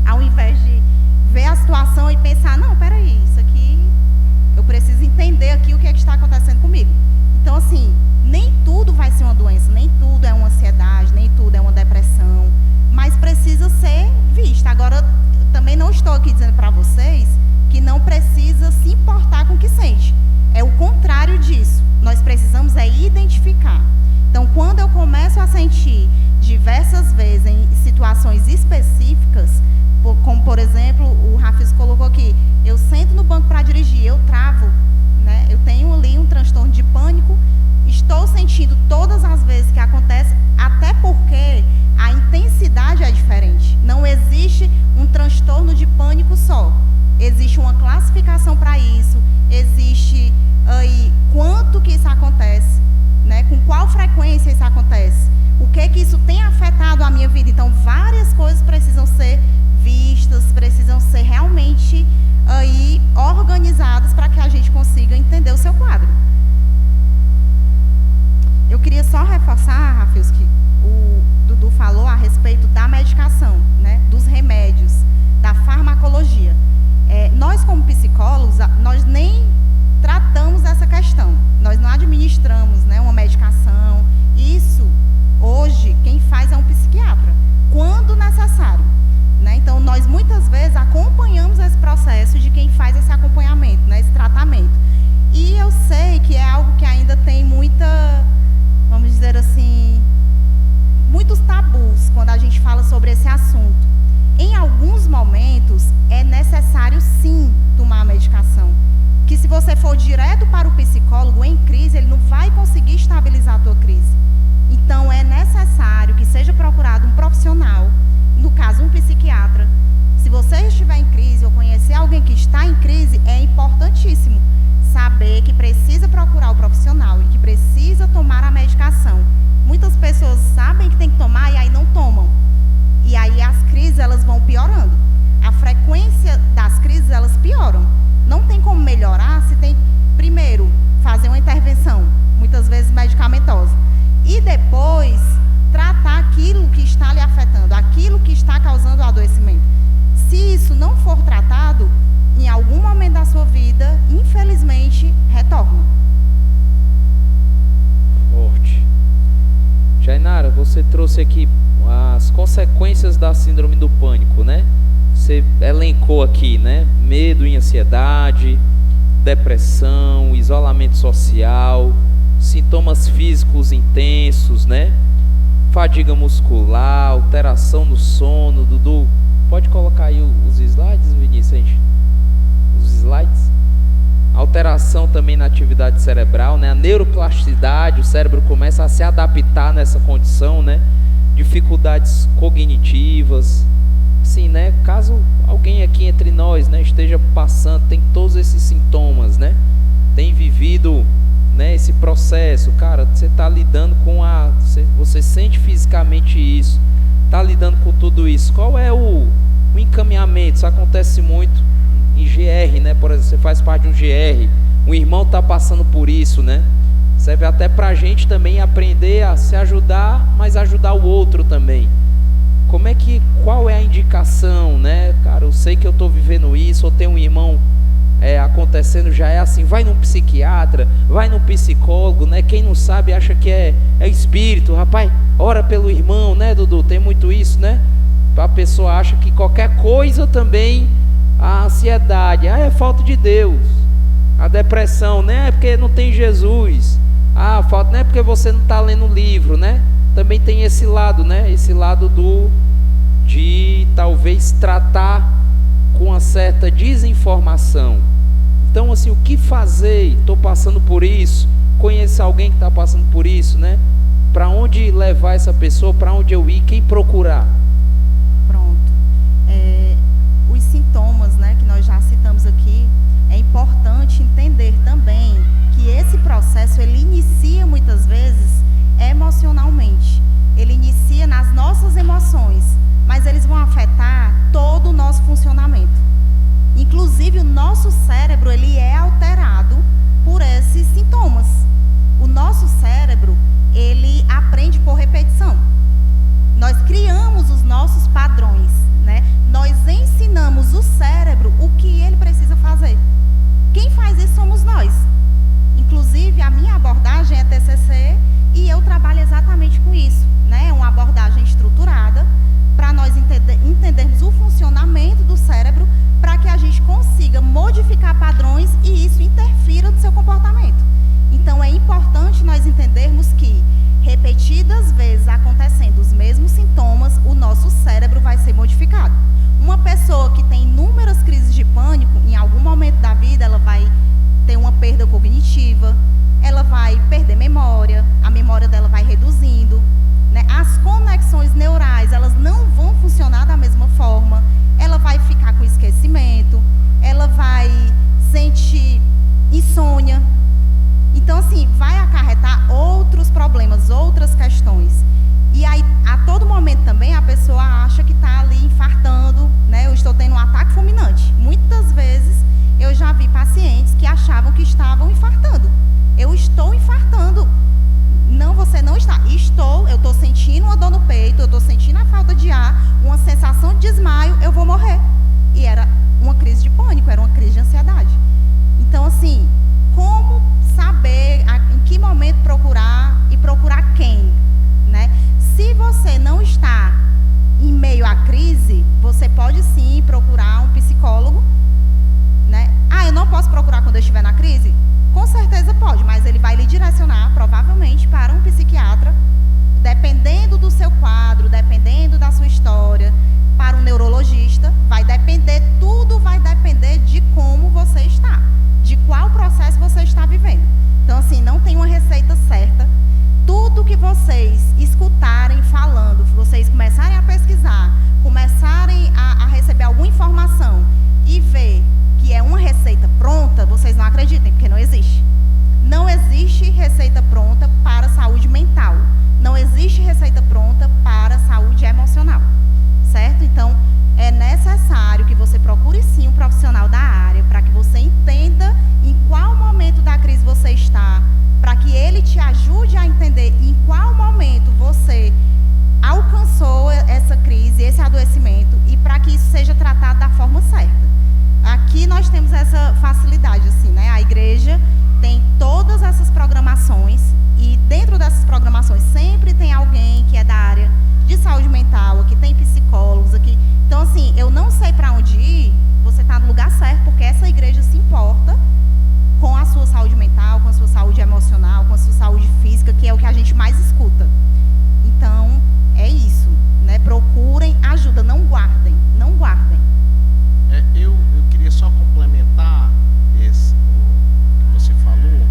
Ao invés de ver a situação e pensar, não, peraí, isso aqui, eu preciso entender aqui o que é que está acontecendo comigo. Então, assim, nem tudo vai ser uma doença, nem tudo é uma ansiedade, nem tudo é uma depressão, mas precisa ser vista. Agora, eu também não estou aqui dizendo para vocês que não precisa se importar com o que sente. É o contrário disso. Nós precisamos identificar. Então, quando eu começo a sentir diversas vezes em situações específicas, como, por exemplo, o Rafis colocou aqui, eu sento no banco para dirigir, eu travo, né? Eu tenho ali um transtorno de pânico, estou sentindo todas as vezes que acontece, até porque a intensidade é diferente. Não existe um transtorno de pânico só. Existe uma classificação para isso, existe aí quanto que isso acontece, né? Com qual frequência isso acontece, o que isso tem afetado a minha vida. Então, várias coisas precisam ser vistas, precisam ser realmente aí organizadas para que a gente consiga entender o seu quadro. Eu queria só reforçar, Rafael, que o Dudu falou a respeito da medicação, né, dos remédios, da farmacologia. Nós, como psicólogos, nós nem tratamos essa questão. Nós não administramos, né, uma medicação. Isso, hoje, quem faz é um psiquiatra, quando necessário, né? Então, nós muitas vezes acompanhamos esse processo de quem faz esse acompanhamento, né, esse tratamento. E eu sei que é algo que ainda tem muita, vamos dizer assim, muitos tabus quando a gente fala sobre esse assunto. Em alguns momentos, é necessário, sim, tomar a medicação. Que se você for direto para o psicólogo em crise, ele não vai conseguir estabilizar a tua crise. Então, é necessário que seja procurado um profissional, no caso, um psiquiatra. Se você estiver em crise ou conhecer alguém que está em crise, é importantíssimo saber que precisa procurar o profissional e que precisa tomar a medicação. Muitas pessoas sabem que tem que tomar e aí não tomam. E aí as crises, elas vão piorando. A frequência das crises, elas pioram. Não tem como melhorar se tem, primeiro, fazer uma intervenção, muitas vezes medicamentosa, e depois tratar aquilo que está lhe afetando, aquilo que está causando o adoecimento. Se isso não for tratado, em algum momento da sua vida, infelizmente, retorna. Forte. Jainara, você trouxe aqui as consequências da síndrome do pânico, né? Você elencou aqui, né? Medo e ansiedade, depressão, isolamento social, sintomas físicos intensos, né? Fadiga muscular, alteração no sono. Dudu, pode colocar aí os slides, Vinícius? Os slides. Alteração também na atividade cerebral, né? A neuroplasticidade, o cérebro começa a se adaptar nessa condição, né? Dificuldades cognitivas. Sim, né? Caso alguém aqui entre nós, né, esteja passando, tem todos esses sintomas, né? Tem vivido, né, esse processo, cara, você está lidando com você sente fisicamente isso, está lidando com tudo isso. Qual é o encaminhamento? Isso acontece muito em GR, né? Por exemplo, você faz parte de um GR, um irmão está passando por isso, né? Serve até para a gente também aprender a se ajudar, mas ajudar o outro também. Qual é a indicação, né? Cara, eu sei que eu estou vivendo isso, ou tem um irmão acontecendo, já é assim, vai num psiquiatra, vai num psicólogo, né? Quem não sabe acha que é espírito, rapaz, ora pelo irmão, né, Dudu? Tem muito isso, né? A pessoa acha que qualquer coisa também, a ansiedade, é falta de Deus, a depressão, né? É porque não tem Jesus, falta, não é porque você não está lendo o livro, né? Também tem esse lado, né? Esse lado de talvez tratar com uma certa desinformação. Então, assim, o que fazer? Estou passando por isso. Conheço alguém que está passando por isso, né? Para onde levar essa pessoa? Para onde eu ir? Quem procurar? Pronto. Os sintomas, né, que nós já citamos aqui, é importante entender também que esse processo, ele inicia muitas vezes emocionalmente. Ele inicia nas nossas emoções, mas eles vão afetar todo o nosso funcionamento. Inclusive, o nosso cérebro, ele é alterado por esses sintomas. O nosso cérebro, ele aprende por repetição. Nós criamos os nossos padrões, né? Nós ensinamos o cérebro o que ele precisa fazer. Quem faz isso somos nós. Inclusive, a minha abordagem é TCC e eu trabalho exatamente com isso, né? Uma se você não está em meio à crise, você pode sim procurar um psicólogo, né? Ah, eu não posso procurar quando eu estiver na crise? Com certeza pode, mas ele vai lhe direcionar, provavelmente, para um psiquiatra, dependendo do seu quadro, dependendo da sua história, para um neurologista, vai depender, tudo vai depender de como você está, de qual processo você está vivendo. Então, assim, não tem uma receita certa. Tudo que vocês escutarem falando, vocês começarem a pesquisar, começarem a receber alguma informação e ver que é uma receita pronta, vocês não acreditem, porque não existe. Não existe receita pronta para saúde mental. Não existe receita pronta para saúde emocional. Certo? Então, é necessário que você procure sim um profissional da área para que você entenda em qual momento da crise você está, para que ele te ajude a entender em qual momento você alcançou essa crise, esse adoecimento, e para que isso seja tratado da forma certa. Aqui nós temos essa facilidade, assim, né? A igreja tem todas essas programações e dentro dessas programações sempre tem alguém que é da área de saúde mental, aqui tem psicólogos, aqui. Então, assim, eu não sei para onde ir, você está no lugar certo, porque essa igreja se importa com a sua saúde mental, com a sua saúde emocional, com a sua saúde física, que é o que a gente mais escuta. Então, é isso, né? Procurem ajuda, não guardem, não guardem. Eu queria só complementar o que você falou.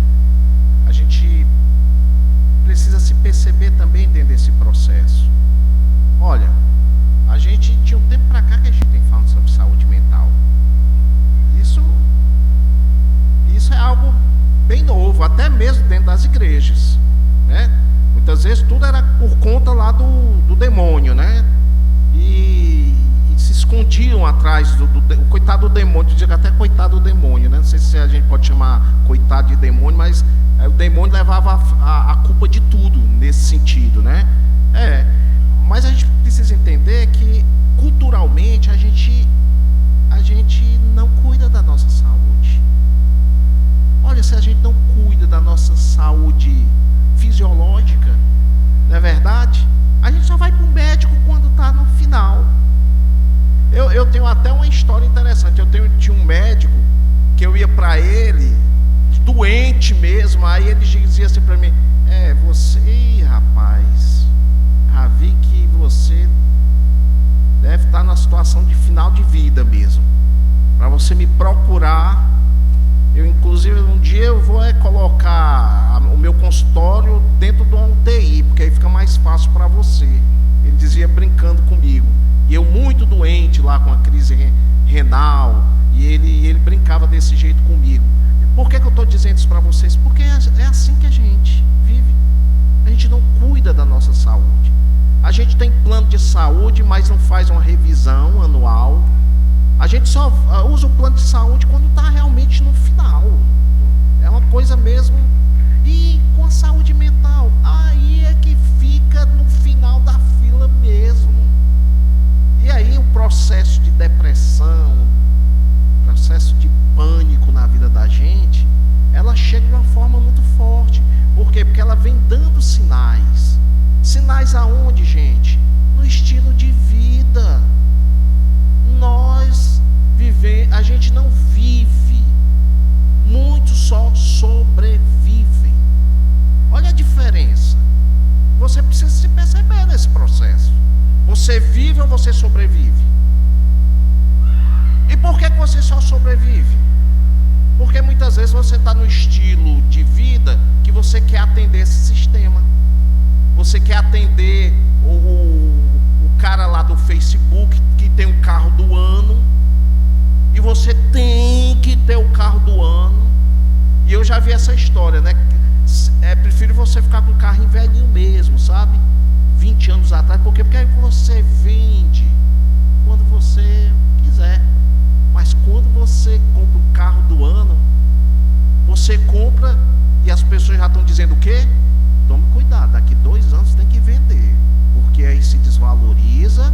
A gente precisa se perceber também dentro desse processo. Olha, a gente tinha um tempo para cá que a gente tem falado sobre saúde mental. Isso é algo bem novo, até mesmo dentro das igrejas, né? Muitas vezes tudo era por conta lá do demônio, né? E se escondiam atrás do coitado do demônio, eu digo até coitado do demônio, né? Não sei se a gente pode chamar coitado de demônio, mas o demônio levava a culpa de tudo nesse sentido, né? Mas a gente precisa entender que culturalmente a gente não cuida da nossa saúde. Olha, se a gente não cuida da nossa saúde fisiológica, não é verdade? A gente só vai para o médico quando está no final. Eu tenho até uma história interessante. Tinha um médico que eu ia para ele, doente mesmo, aí ele dizia assim para mim: você, rapaz, já vi que você deve estar na situação de final de vida mesmo. Para você me procurar, inclusive um dia eu vou colocar o meu consultório dentro de uma UTI, porque aí fica mais fácil para você. Ele dizia brincando comigo. E eu muito doente lá com a crise renal, e ele brincava desse jeito comigo. Por que eu estou dizendo isso para vocês? Porque é assim que a gente vive. A gente não cuida da nossa saúde. A gente tem plano de saúde, mas não faz uma revisão anual. A gente só usa o plano de saúde quando está realmente no final. É uma coisa mesmo. E com a saúde mental, aí é que fica no final da fila mesmo. E aí o processo de depressão, processo de pânico na vida da gente, ela chega de uma forma muito forte. Por quê? Porque ela vem dando sinais. Sinais aonde, gente? No estilo de vida. A gente não vive, muitos só sobrevivem. Olha a diferença. Você precisa se perceber nesse processo. Você vive ou você sobrevive? E por que você só sobrevive? Porque muitas vezes você está no estilo de vida que você quer atender esse sistema. Você quer atender o cara lá do Facebook que tem um carro do ano. E você tem que ter o carro do ano. E eu já vi essa história, né? Prefiro você ficar com o carrinho velhinho mesmo, sabe? 20 anos atrás. Por quê? Porque aí você vende quando você quiser. Mas quando você compra o carro do ano, você compra e as pessoas já estão dizendo o quê? Tome cuidado, daqui 2 anos tem que vender. Porque aí se desvaloriza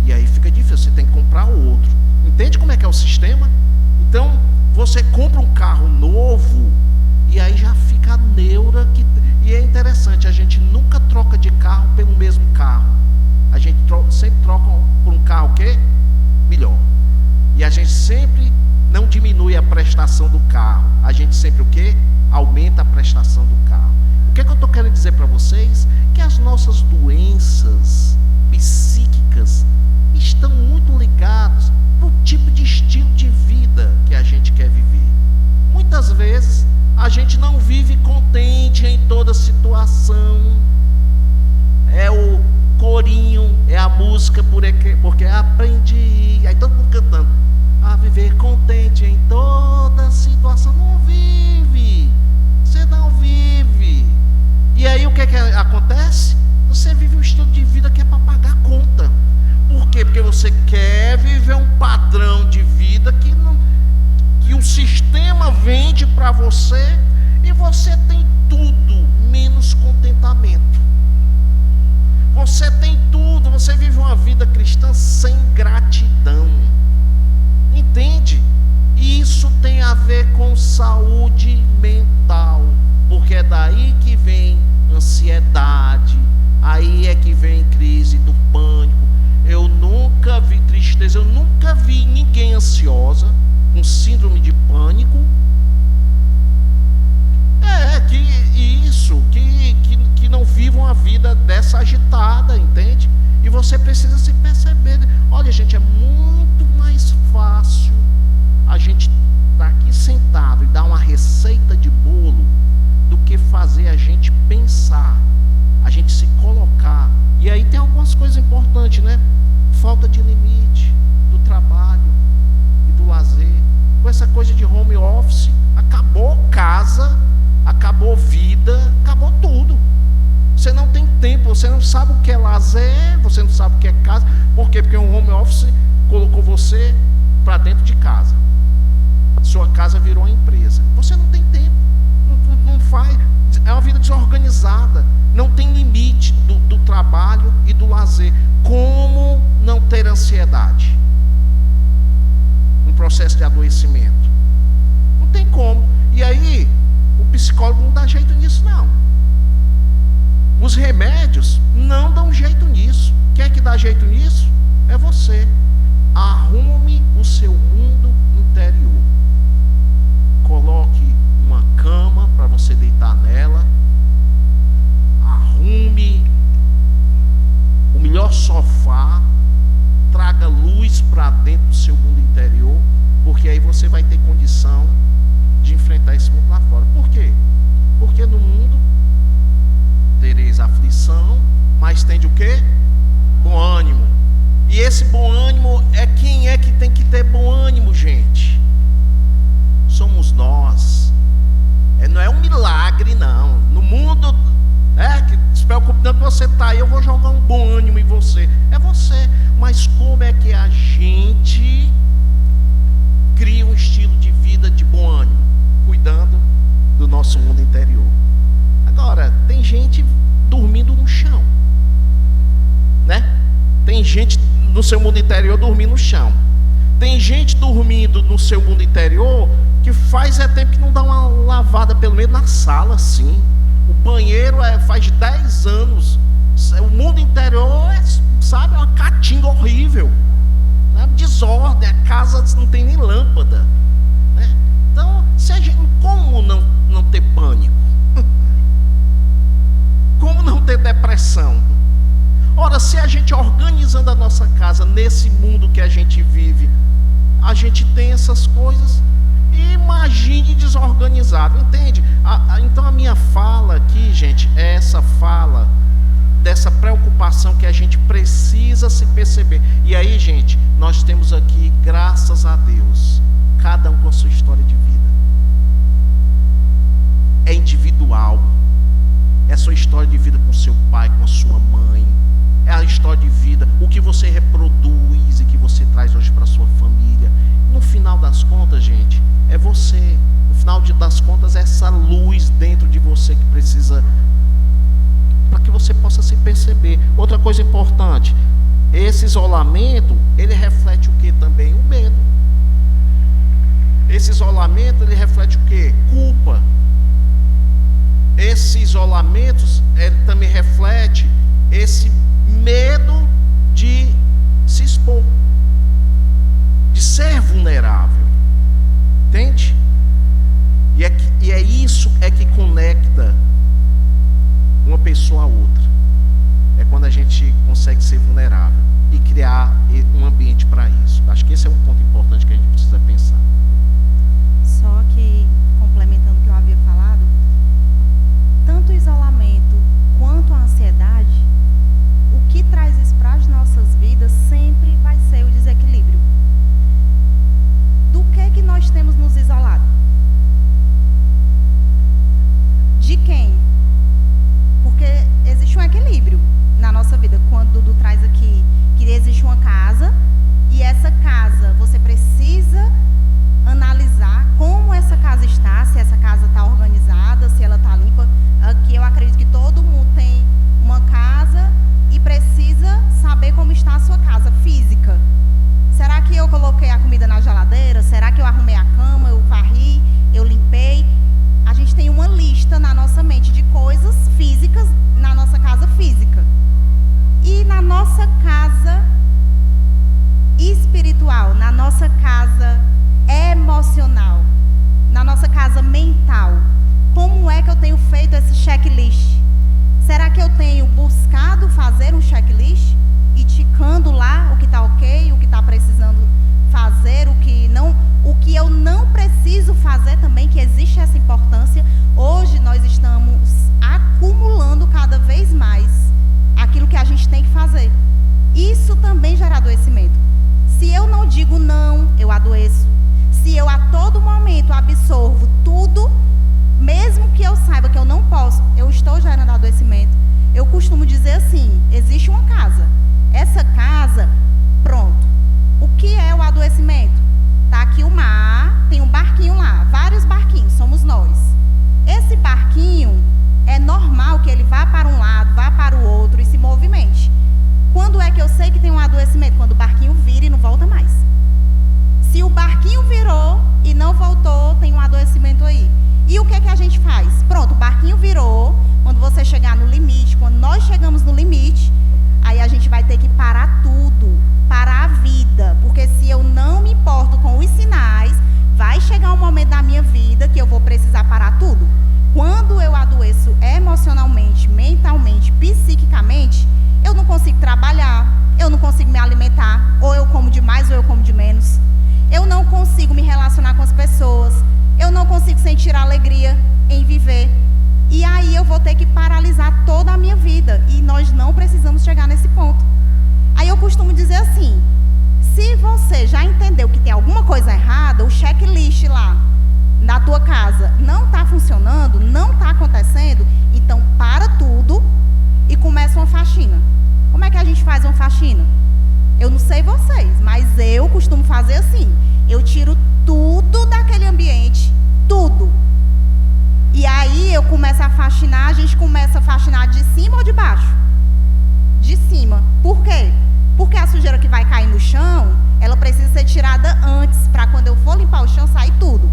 e aí fica difícil, você tem que comprar outro. Entende como é que é o sistema? Então, você compra um carro novo E aí já fica a neura. E é interessante, a gente nunca troca de carro pelo mesmo carro. A gente sempre troca por um carro o quê? Melhor. E a gente sempre não diminui a prestação do carro. A gente sempre o quê? Aumenta a prestação do carro. O que é que eu estou querendo dizer para vocês? Que as nossas doenças psíquicas estão muito ligadas no tipo de estilo de vida que a gente quer viver. Muitas vezes a gente não vive contente em toda situação. É o corinho, é a música porque aprendi. Aí todo mundo cantando. A viver contente em toda situação. Não vive. Você não vive. E aí o que acontece? Você vive um estilo de vida que é para pagar a conta. Por quê? Porque você quer viver um padrão de vida que o sistema vende para você, e você tem tudo menos contentamento. Você tem tudo, você vive uma vida cristã sem gratidão. Entende? E isso tem a ver com saúde mental, porque é daí que vem ansiedade, aí é que vem crise do pânico. Eu nunca vi tristeza, eu nunca vi ninguém ansiosa, com síndrome de pânico. Que não vivam uma vida dessa agitada, entende? E você precisa se perceber. Olha, gente, é muito mais fácil a gente estar aqui sentado e dar uma receita de bolo do que fazer a gente pensar, a gente se colocar. E aí tem algumas coisas importantes, né? Falta de limite do trabalho e do lazer. Com essa coisa de home office, acabou casa, acabou vida, acabou tudo. Você não tem tempo, você não sabe o que é lazer, você não sabe o que é casa. Por quê? Porque um home office colocou você para dentro de casa. Sua casa virou uma empresa. Você não tem tempo, não faz. É uma vida desorganizada. Não tem limite do trabalho e do lazer. Como não ter ansiedade? Um processo de adoecimento. Não tem como. E aí, o psicólogo não dá jeito nisso, não. Os remédios não dão jeito nisso. Quem é que dá jeito nisso? É você. Arrume o seu mundo interior. Coloque uma cama para você deitar nela. Arrume o melhor sofá. Traga luz para dentro do seu mundo interior, porque aí você vai ter condição de enfrentar esse mundo lá fora. Por quê? Porque no mundo tereis aflição, mas tem de o quê? Bom ânimo. E esse bom ânimo quem é que tem que ter bom ânimo, gente? Somos nós. Não é um milagre, não. No mundo, que se preocupe não que você está aí, eu vou jogar um bom ânimo em você. É você. Mas como é que a gente cria um estilo de vida de bom ânimo? Cuidando do nosso mundo interior. Agora, tem gente dormindo no chão, né? Tem gente no seu mundo interior dormindo no chão. Tem gente dormindo no seu mundo interior que faz tempo que não dá uma lavada, pelo menos na sala, sim. O banheiro faz 10 anos. O mundo interior sabe, é uma caatinga horrível, né? Desordem, a casa não tem nem lâmpada, né? Então, como não ter pânico? Como não ter depressão? Ora, se a gente organizando a nossa casa nesse mundo que a gente vive, a gente tem essas coisas, imagine desorganizado, entende? Então a minha fala aqui, gente, é essa fala dessa preocupação que a gente precisa se perceber. E aí, gente, nós temos aqui, graças a Deus, cada um com a sua história de vida. É individual. É a sua história de vida com seu pai, com a sua mãe. É a história de vida, o que você reproduz e que você traz hoje para a sua família. No final das contas, gente, é você. No final das contas, é essa luz dentro de você que precisa, para que você possa se perceber. Outra coisa importante, esse isolamento, ele reflete o que também? O medo. Esse isolamento, ele reflete o que? Culpa. esse isolamento ele também reflete esse medo de se expor, de ser vulnerável, entende? E é isso que conecta uma pessoa a outra. É quando a gente consegue ser vulnerável e criar um ambiente para isso. Acho que esse é um ponto importante que a gente precisa pensar. Só que, complementando o que eu havia falado, tanto o isolamento quanto a ansiedade, o que traz isso para as nossas vidas sempre vai ser o desequilíbrio. Do que nós temos nos isolado? De quem? Porque existe um equilíbrio na nossa vida. Quando o Dudu traz aqui que existe uma casa, e essa casa você precisa analisar como essa casa está, se essa casa está organizada, se ela está limpa. Aqui eu acredito que todo mundo tem uma casa e precisa saber como está a sua casa física. Será que eu coloquei a comida na geladeira? Será que eu arrumei a cama, eu varri, eu limpei? A gente tem uma lista na nossa mente de coisas físicas na nossa casa física. E na nossa casa espiritual, na nossa casa emocional, na nossa casa mental, como é que eu tenho feito esse checklist? Será que eu tenho buscado fazer um checklist e ticando lá o que está ok, o que está precisando fazer, o que eu não preciso fazer também, que existe essa importância? Hoje nós estamos acumulando cada vez mais aquilo que a gente tem que fazer. Isso também gera adoecimento. Se eu não digo não, eu adoeço. Se eu a todo momento absorvo tudo, mesmo que eu saiba que eu não posso, eu estou gerando adoecimento. Eu costumo dizer assim, existe uma casa. Essa casa, pronto. O que é o adoecimento? Está aqui o mar, tem um barquinho lá, vários barquinhos, somos nós. Esse barquinho, é normal que ele vá para um lado, vá para o outro e se movimente. Quando é que eu sei que tem um adoecimento? Quando o barquinho vira e não volta mais. Se o barquinho virou e não voltou, tem um adoecimento aí. E o que é que a gente faz? Pronto, o barquinho virou. Quando você chegar no limite, quando nós chegamos no limite, aí a gente vai ter que parar tudo, parar a vida. Porque se eu não me importo com os sinais, vai chegar um momento da minha vida que eu vou precisar parar tudo. Quando eu adoeço emocionalmente, mentalmente, psiquicamente, eu não consigo trabalhar, eu não consigo me alimentar, ou eu como demais ou eu como de menos. Eu não consigo me relacionar com as pessoas, eu não consigo sentir alegria em viver. E aí eu vou ter que paralisar toda a minha vida, e nós não precisamos chegar nesse ponto. Aí eu costumo dizer assim, se você já entendeu que tem alguma coisa errada, o checklist lá na tua casa não está funcionando, não está acontecendo, então para tudo e começa uma faxina. Como é que a gente faz uma faxina? Eu não sei vocês, mas eu costumo fazer assim. Eu tiro tudo daquele ambiente, tudo. E aí eu começo a faxinar, a gente começa a faxinar de cima ou de baixo? De cima. Por quê? Porque a sujeira que vai cair no chão, ela precisa ser tirada antes, para quando eu for limpar o chão, sair tudo.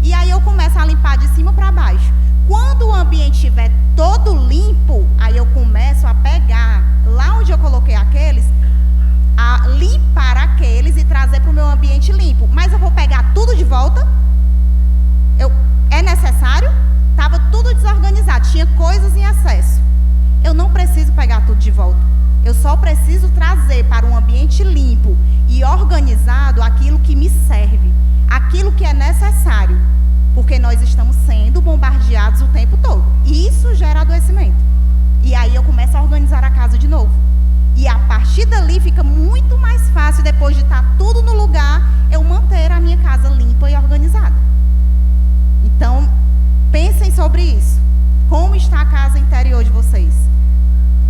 E aí eu começo a limpar de cima para baixo. Quando o ambiente estiver todo limpo, aí eu começo a pegar lá onde eu coloquei aqueles, a limpar aqueles e trazer para o meu ambiente limpo. Mas eu vou pegar tudo de volta? É necessário? Estava tudo desorganizado, tinha coisas em excesso. Eu não preciso pegar tudo de volta. Eu só preciso trazer para um ambiente limpo e organizado aquilo que me serve, aquilo que é necessário, porque nós estamos sendo bombardeados o tempo todo. E isso gera adoecimento. E aí eu começo a organizar a casa de novo. E a partir dali fica muito mais fácil, depois de estar tudo no lugar, eu manter a minha casa limpa e organizada. Então, pensem sobre isso. Como está a casa interior de vocês?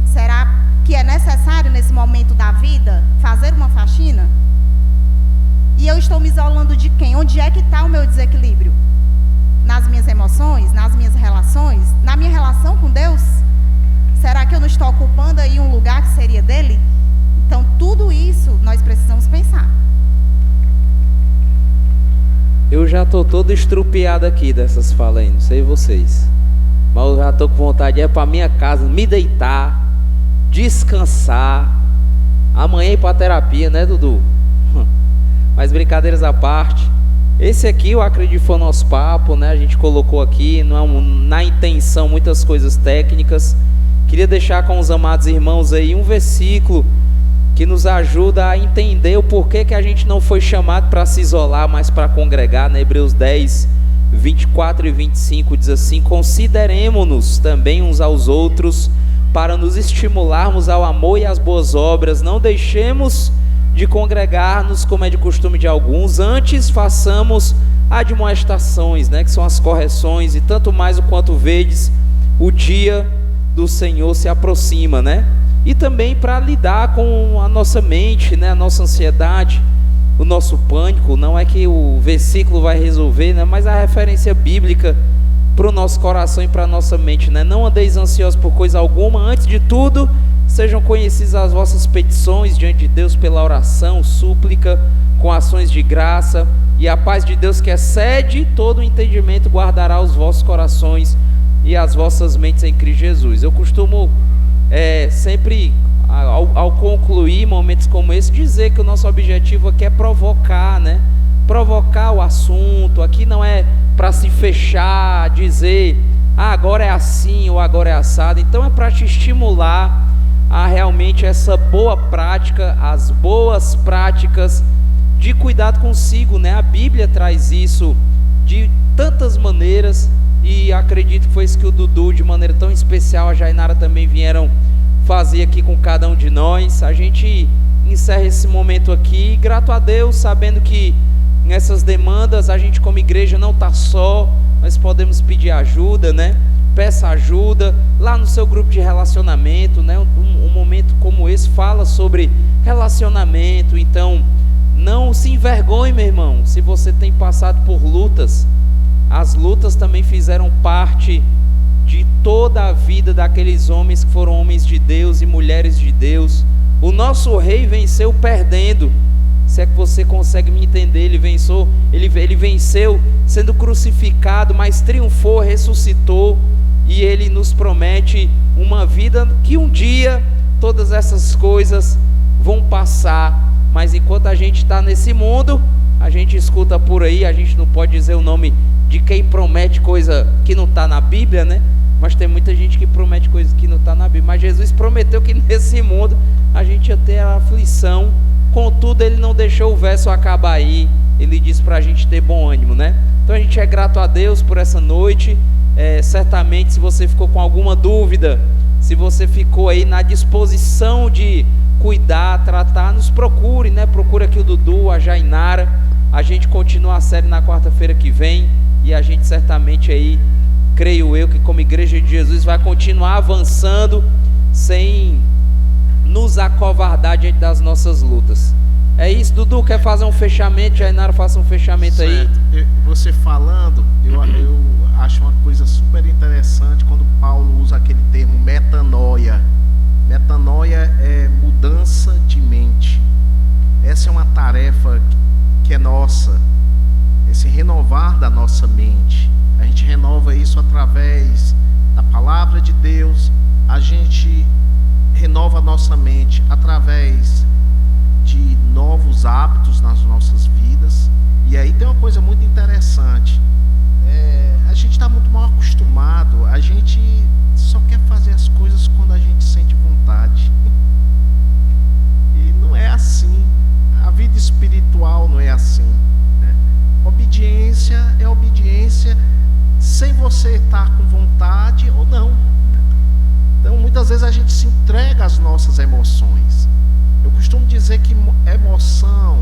Será que é necessário, nesse momento da vida, fazer uma faxina? E eu estou me isolando de quem? Onde é que está o meu desequilíbrio? Nas minhas emoções? Nas minhas relações? Na minha relação com Deus? Será que eu não estou ocupando aí um lugar que seria dele? Então, tudo isso nós precisamos pensar. Eu já estou todo estrupiado aqui dessas falas aí, não sei vocês. Mas eu já estou com vontade de ir para minha casa, me deitar, descansar. Amanhã ir para terapia, né, Dudu? Mas brincadeiras à parte, esse aqui eu acredito foi o nosso papo, né? A gente colocou aqui, não é na intenção muitas coisas técnicas. Queria deixar com os amados irmãos aí um versículo que nos ajuda a entender o porquê que a gente não foi chamado para se isolar, mas para congregar, né? Hebreus 10, 24 e 25 diz assim: consideremo-nos também uns aos outros para nos estimularmos ao amor e às boas obras, não deixemos de congregar-nos como é de costume de alguns, antes façamos admoestações, né, que são as correções, e tanto mais o quanto vedes o dia do Senhor se aproxima, né? E também para lidar com a nossa mente, né, a nossa ansiedade, o nosso pânico. Não é que o versículo vai resolver, né, mas a referência bíblica para o nosso coração e para a nossa mente, né? Não andeis ansiosos por coisa alguma, antes de tudo sejam conhecidas as vossas petições diante de Deus pela oração, súplica, com ações de graça, e a paz de Deus que excede todo o entendimento guardará os vossos corações e as vossas mentes em Cristo Jesus. Eu costumo sempre, ao concluir momentos como esse, dizer que o nosso objetivo aqui é provocar, né? Provocar o assunto. Aqui não é para se fechar, dizer agora é assim ou agora é assado. Então é para te estimular a realmente essa boa prática, as boas práticas de cuidado consigo, né? A Bíblia traz isso de tantas maneiras, e acredito que foi isso que o Dudu, de maneira tão especial, a Jainara também vieram fazer aqui com cada um de nós. A gente encerra esse momento aqui, grato a Deus, sabendo que nessas demandas a gente como igreja não está só, nós podemos pedir ajuda, né? Peça ajuda lá no seu grupo de relacionamento, né? Um momento como esse fala sobre relacionamento, então não se envergonhe, meu irmão, se você tem passado por lutas. As lutas também fizeram parte de toda a vida daqueles homens que foram homens de Deus e mulheres de Deus. O nosso rei venceu perdendo, se é que você consegue me entender. Ele venceu sendo crucificado, mas triunfou, ressuscitou, e ele nos promete uma vida que um dia todas essas coisas vão passar. Mas enquanto a gente está nesse mundo, a gente escuta por aí, a gente não pode dizer o nome de quem promete coisa que não está na Bíblia, né? Mas tem muita gente que promete coisa que não está na Bíblia. Mas Jesus prometeu que nesse mundo a gente ia ter a aflição. Contudo, ele não deixou o verso acabar aí. Ele disse para a gente ter bom ânimo, né? Então a gente é grato a Deus por essa noite. Certamente, se você ficou com alguma dúvida, se você ficou aí na disposição de cuidar, tratar, nos procure, né? Procure aqui o Dudu, a Jainara. A gente continua a série na quarta-feira que vem, e a gente certamente aí, creio eu, que como igreja de Jesus vai continuar avançando sem nos acovardar diante das nossas lutas. É isso, Dudu, quer fazer um fechamento? Jainara, faça um fechamento certo. Aí. Você falando, eu acho uma coisa super interessante quando Paulo usa aquele termo metanoia. Metanoia é mudança de mente. Essa é uma tarefa que é nossa, esse renovar da nossa mente. A gente renova isso através da palavra de Deus, a gente renova a nossa mente através de novos hábitos nas nossas vidas. E aí tem uma coisa muito interessante, a gente está muito mal acostumado, a gente só quer fazer as coisas quando a gente sente vontade, e não é assim. A vida espiritual não é assim, né? Obediência é obediência sem você estar com vontade ou não, né? Então muitas vezes a gente se entrega às nossas emoções. Eu costumo dizer que emoção,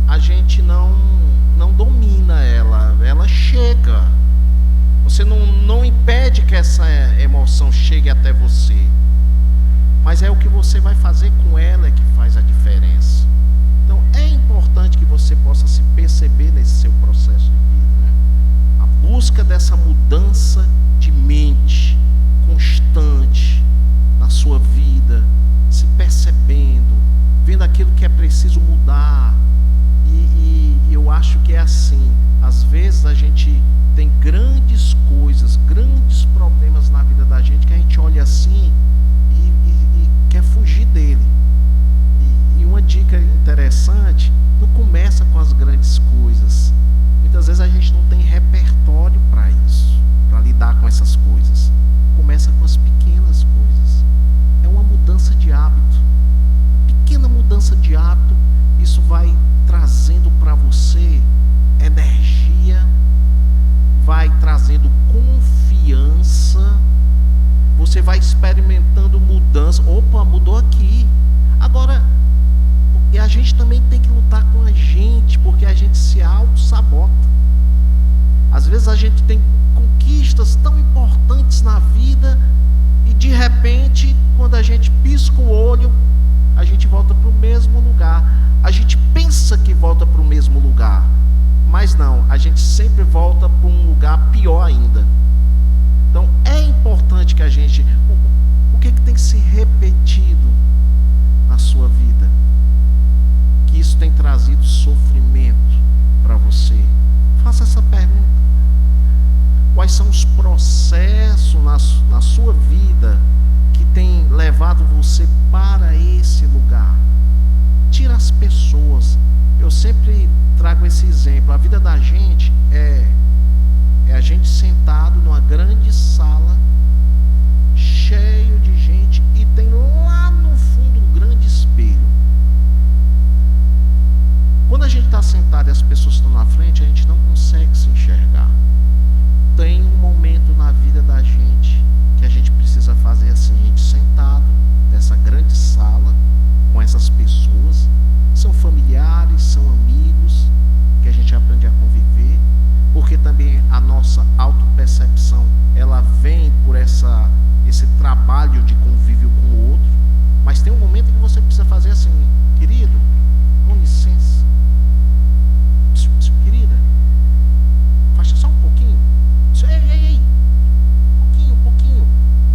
a gente não domina ela chega. Você não impede que essa emoção chegue até você, mas é o que você vai fazer com ela que faz a diferença. Então é importante que você possa se perceber nesse seu processo de vida, né? A busca dessa mudança de mente constante na sua vida, se percebendo, vendo aquilo que é preciso mudar. E eu eu acho que é assim. Às vezes a gente tem grandes coisas, grandes problemas na vida da gente, que a gente olha assim e quer fugir dele. E uma dica interessante, não começa com as grandes coisas. Muitas vezes a gente não tem repertório para isso, para lidar com essas coisas. Começa com as pequenas coisas. É uma mudança de hábito. Uma pequena mudança de hábito, isso vai trazendo para você energia, vai trazendo confiança, você vai experimentando mudança. Opa, mudou aqui. Agora, e a gente também tem que lutar com a gente, porque a gente se auto-sabota. Às vezes a gente tem conquistas tão importantes na vida e de repente, quando a gente pisca o olho, a gente volta para o mesmo lugar. A gente pensa que volta para o mesmo lugar, mas não, a gente sempre volta para um lugar pior ainda. Então é importante que a gente... O que tem que ser repetido na sua vida? Que isso tem trazido sofrimento para você? Faça essa pergunta. Quais são os processos na sua vida que tem levado você para esse lugar? Tira as pessoas. Eu sempre trago esse exemplo. A vida da gente é a gente sentado numa grande sala, cheio de gente, e tem lá no fundo um grande espelho. Quando a gente está sentado e as pessoas estão na frente, a gente não consegue se enxergar. Tem um momento na vida da gente que a gente precisa fazer assim, a gente sentado nessa grande sala com essas pessoas, são familiares, são amigos, que a gente aprende a conviver, porque também a nossa autopercepção, ela vem por esse trabalho de convívio com o outro, mas tem um momento que você precisa fazer assim, querido, com licença, querida, faixa só um pouquinho, ei, um pouquinho,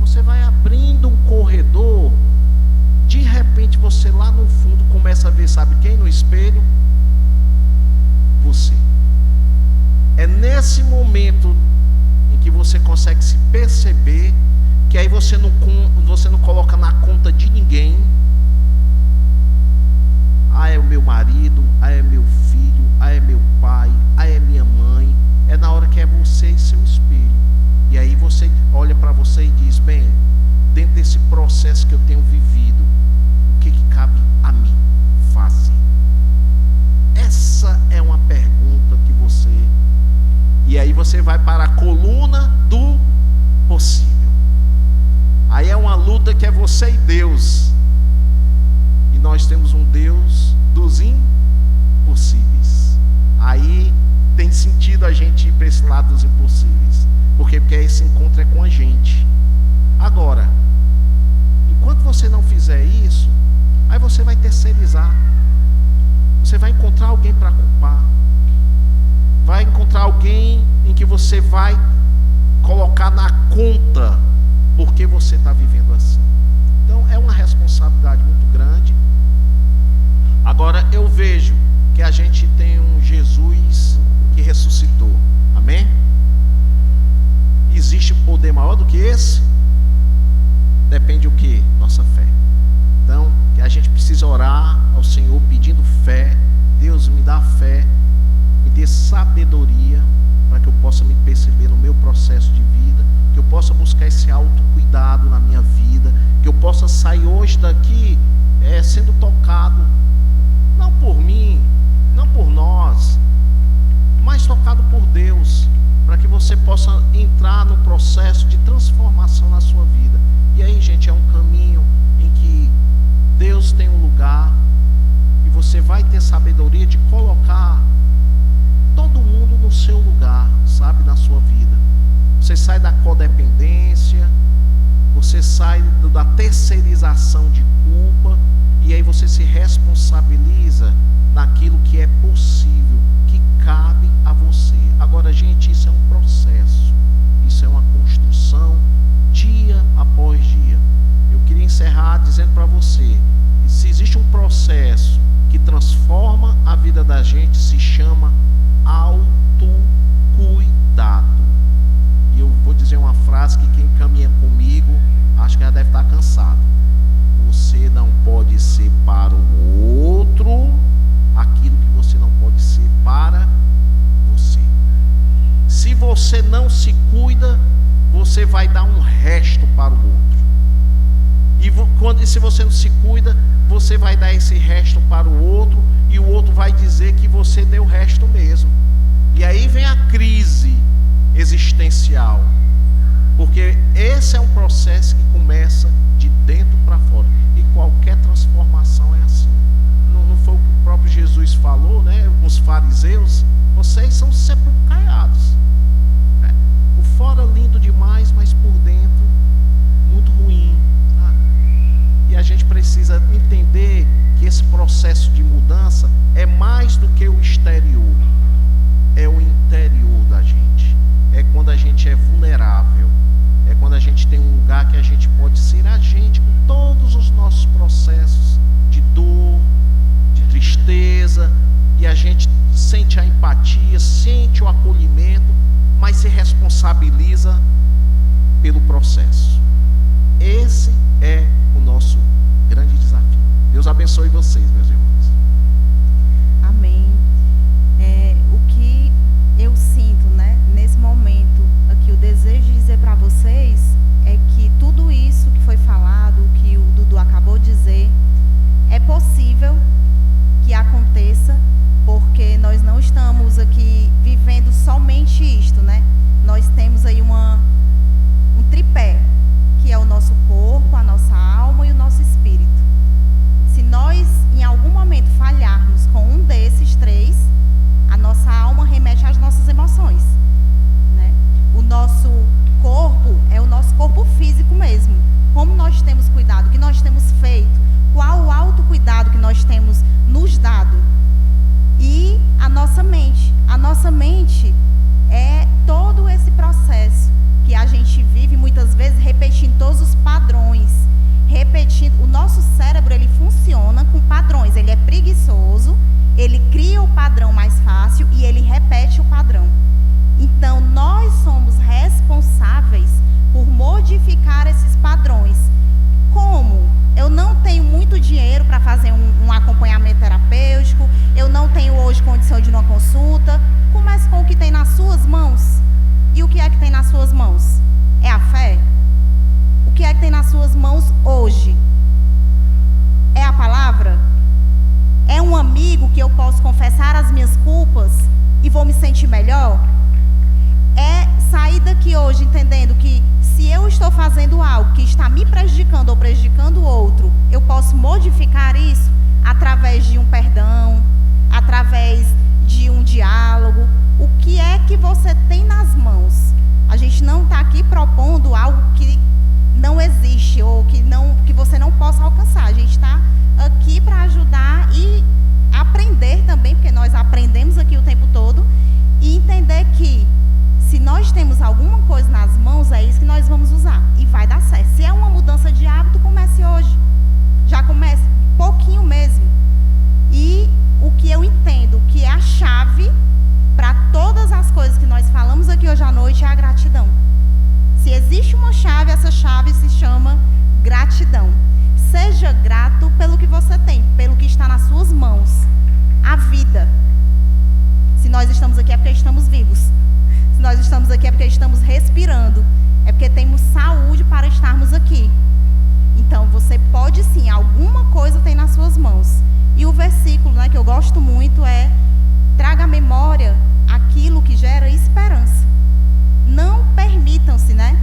você vai abrindo um corredor, de repente você lá no fundo começa a ver, sabe quem no espelho? Você. É nesse momento em que você consegue se perceber, que aí você não coloca na conta de ninguém. Ah, é o meu marido, ah, é meu filho, ah, é meu pai, ah, é minha mãe. É na hora que é você e seu espelho. E aí você olha para você e diz, bem, dentro desse processo que eu tenho vivido, o que cabe a mim fazer? Essa é uma pergunta que você... E aí você vai para a coluna do possível. Aí é uma luta que é você e Deus. E nós temos um Deus dos impossíveis. Aí tem sentido a gente ir para esse lado dos impossíveis. Por quê? Porque esse encontro é com a gente. Agora, enquanto você não fizer isso, aí você vai terceirizar. Você vai encontrar alguém para culpar. Vai encontrar alguém em que você vai colocar na conta porque você está vivendo assim. Então é uma responsabilidade muito grande. Agora eu vejo que a gente tem um Jesus que ressuscitou. Amém? Existe poder maior do que esse? Depende o quê? Nossa fé. Então, que a gente precisa orar ao Senhor pedindo fé. Deus, me dá fé, me dê sabedoria para que eu possa me perceber no meu processo de vida, que eu possa buscar esse autocuidado na minha vida, que eu possa sair hoje daqui sendo tocado, não por mim, não por nós, mas tocado por Deus, para que você possa entrar no processo de transformação na sua vida. E aí, gente, é um caminho em que Deus tem um lugar e você vai ter sabedoria de colocar todo mundo no seu lugar, sabe, na sua vida. Você sai da codependência, você sai da terceirização de culpa, e aí você se responsabiliza naquilo que é possível, que cabe a você. Agora, gente, isso é um processo, isso é uma construção dia após dia. Eu queria encerrar dizendo para você, se existe um processo que transforma a vida vida da gente se chama autocuidado. E eu vou dizer uma frase que quem caminha comigo, acho que já deve estar cansado. Você não pode ser para o outro aquilo que você não pode ser para você. Se você não se cuida, você vai dar um resto para o outro. E se você não se cuida, você vai dar esse resto para o outro, e o outro vai dizer que você deu o resto mesmo. E aí vem a crise existencial, porque esse é um processo que começa de dentro para fora, e qualquer transformação é assim. Não foi o que o próprio Jesus falou, né? Os fariseus: vocês são sepulcaiados, né? O fora lindo demais, mas por dentro muito ruim, tá? E a gente precisa entender que esse processo de mudança é mais do que o exterior, é o interior da gente. É quando a gente é vulnerável, é quando a gente tem um lugar que a gente pode ser a gente, com todos os nossos processos de dor, de tristeza, e a gente sente a empatia, sente o acolhimento, mas se responsabiliza pelo processo. Esse é o nosso grande desafio. Deus abençoe vocês, meus irmãos. Amém. O que eu sinto, né, nesse momento aqui, o desejo de dizer para vocês é que tudo isso que foi falado, que o Dudu acabou de dizer, é possível que aconteça, porque nós não estamos aqui vivendo somente isto, né? Nós temos aí um tripé, que é o nosso corpo, a nossa alma e o nosso espírito. Se nós, em algum momento, falharmos com um desses três, a nossa alma remete às nossas emoções, né? O nosso corpo é o nosso corpo físico mesmo. Como nós temos cuidado, o que nós temos feito, qual o autocuidado que nós temos nos dado. E a nossa mente é todo esse processo que a gente vive muitas vezes repetindo todos os padrões, o nosso cérebro, ele funciona com padrões, ele é preguiçoso, ele cria o padrão mais fácil e ele repete o padrão. Então nós somos responsáveis por modificar esses padrões. Como? Eu não tenho muito dinheiro para fazer um acompanhamento terapêutico, eu não tenho hoje condição de ir numa consulta. Comece com o que tem nas suas mãos. E o que é que tem nas suas mãos? É a fé? O que é que tem nas suas mãos hoje? É a palavra? É um amigo que eu posso confessar as minhas culpas e vou me sentir melhor? É sair daqui hoje entendendo que se eu estou fazendo algo que está me prejudicando ou prejudicando o outro, eu posso modificar isso através de um perdão, através de um diálogo. O que é que você tem nas mãos? A gente não está aqui propondo algo que não existe ou que você não possa alcançar. A gente está aqui para ajudar e aprender também, porque nós aprendemos aqui o tempo todo, e entender que se nós temos alguma coisa nas mãos, é isso que nós vamos usar e vai dar certo. Se é uma mudança de hábito, comece hoje. Já comece pouquinho mesmo. E o que eu entendo que é a chave para todas as coisas que nós falamos aqui hoje à noite é a gratidão. Se existe uma chave, essa chave se chama gratidão. Seja grato pelo que você tem, pelo que está nas suas mãos. A vida. Se nós estamos aqui é porque estamos vivos. Se nós estamos aqui é porque estamos respirando. É porque temos saúde para estarmos aqui. Então você pode sim, alguma coisa tem nas suas mãos. E o versículo, né, que eu gosto muito é: traga à memória aquilo que gera esperança. Não permitam-se, né,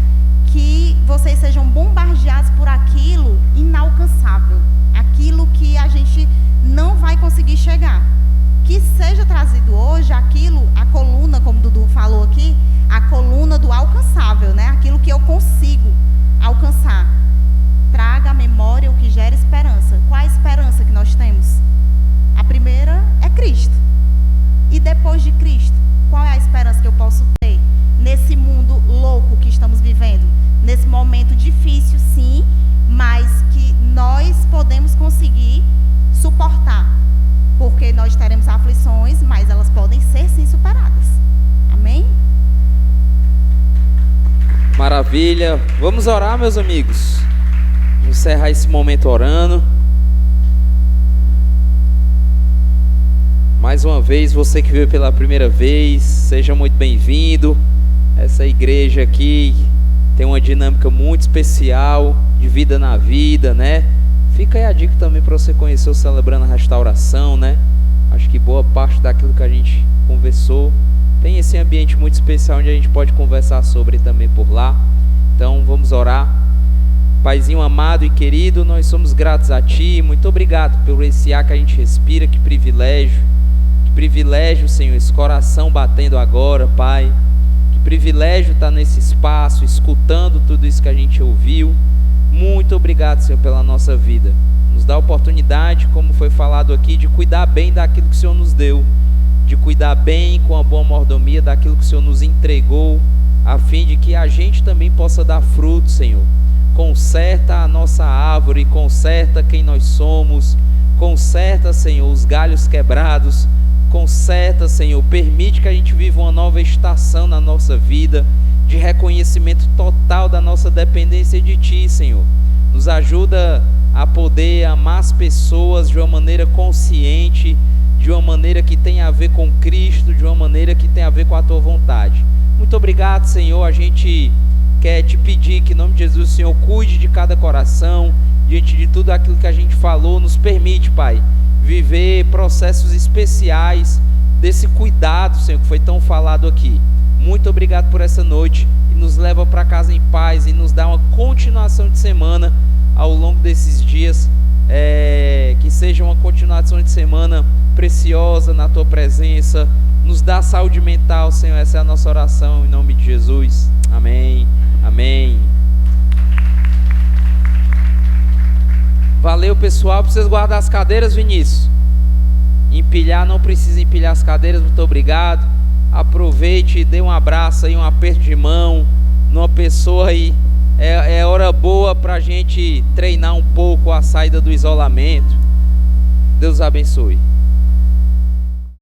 que vocês sejam bombardeados por aquilo inalcançável, aquilo que a gente não vai conseguir chegar. Que seja trazido hoje aquilo, a coluna, como o Dudu falou aqui, a coluna do alcançável, né, aquilo que eu consigo alcançar. Traga à memória o que gera esperança. Qual a esperança que nós temos? A primeira é Cristo. E depois de Cristo, qual é a esperança que eu posso ter nesse mundo louco que estamos vivendo? Nesse momento difícil, sim, mas que nós podemos conseguir suportar, porque nós teremos aflições Maravilha. Vamos orar, meus amigos. Vamos encerrar esse momento orando. Mais uma vez, você que veio pela primeira vez, seja muito bem-vindo. Essa igreja aqui tem uma dinâmica muito especial de vida na vida, né? Fica aí a dica também para você conhecer o Celebrando a Restauração, né? Acho que boa parte daquilo que a gente conversou tem esse ambiente muito especial onde a gente pode conversar sobre também por lá. Então vamos orar. Paizinho amado e querido, nós somos gratos a Ti. Muito obrigado por esse ar que a gente respira. Que privilégio, Senhor, esse coração batendo agora, Pai. Que privilégio estar nesse espaço, escutando tudo isso que a gente ouviu. Muito obrigado, Senhor, pela nossa vida. Nos dá a oportunidade, como foi falado aqui, de cuidar bem daquilo que o Senhor nos deu, de cuidar bem com a boa mordomia daquilo que o Senhor nos entregou, a fim de que a gente também possa dar fruto, Senhor. Conserta a nossa árvore, conserta quem nós somos, conserta, Senhor, os galhos quebrados, conserta, Senhor, permite que a gente viva uma nova estação na nossa vida, de reconhecimento total da nossa dependência de Ti, Senhor. Nos ajuda a poder amar as pessoas de uma maneira consciente, de uma maneira que tem a ver com Cristo, de uma maneira que tem a ver com a Tua vontade. Muito obrigado, Senhor. A gente quer Te pedir que, em nome de Jesus, o Senhor cuide de cada coração, diante de tudo aquilo que a gente falou. Nos permite, Pai, viver processos especiais desse cuidado, Senhor, que foi tão falado aqui. Muito obrigado por essa noite e nos leva para casa em paz e nos dá uma continuação de semana ao longo desses dias, que seja uma continuação de semana preciosa na Tua presença. Nos dá saúde mental, Senhor, essa é a nossa oração em nome de Jesus. Amém, amém. Valeu, pessoal. Precisa guardar as cadeiras, Vinícius? Empilhar, não precisa empilhar as cadeiras. Muito obrigado. Aproveite, dê um abraço aí, um aperto de mão numa pessoa aí. É hora boa para a gente treinar um pouco a saída do isolamento. Deus abençoe.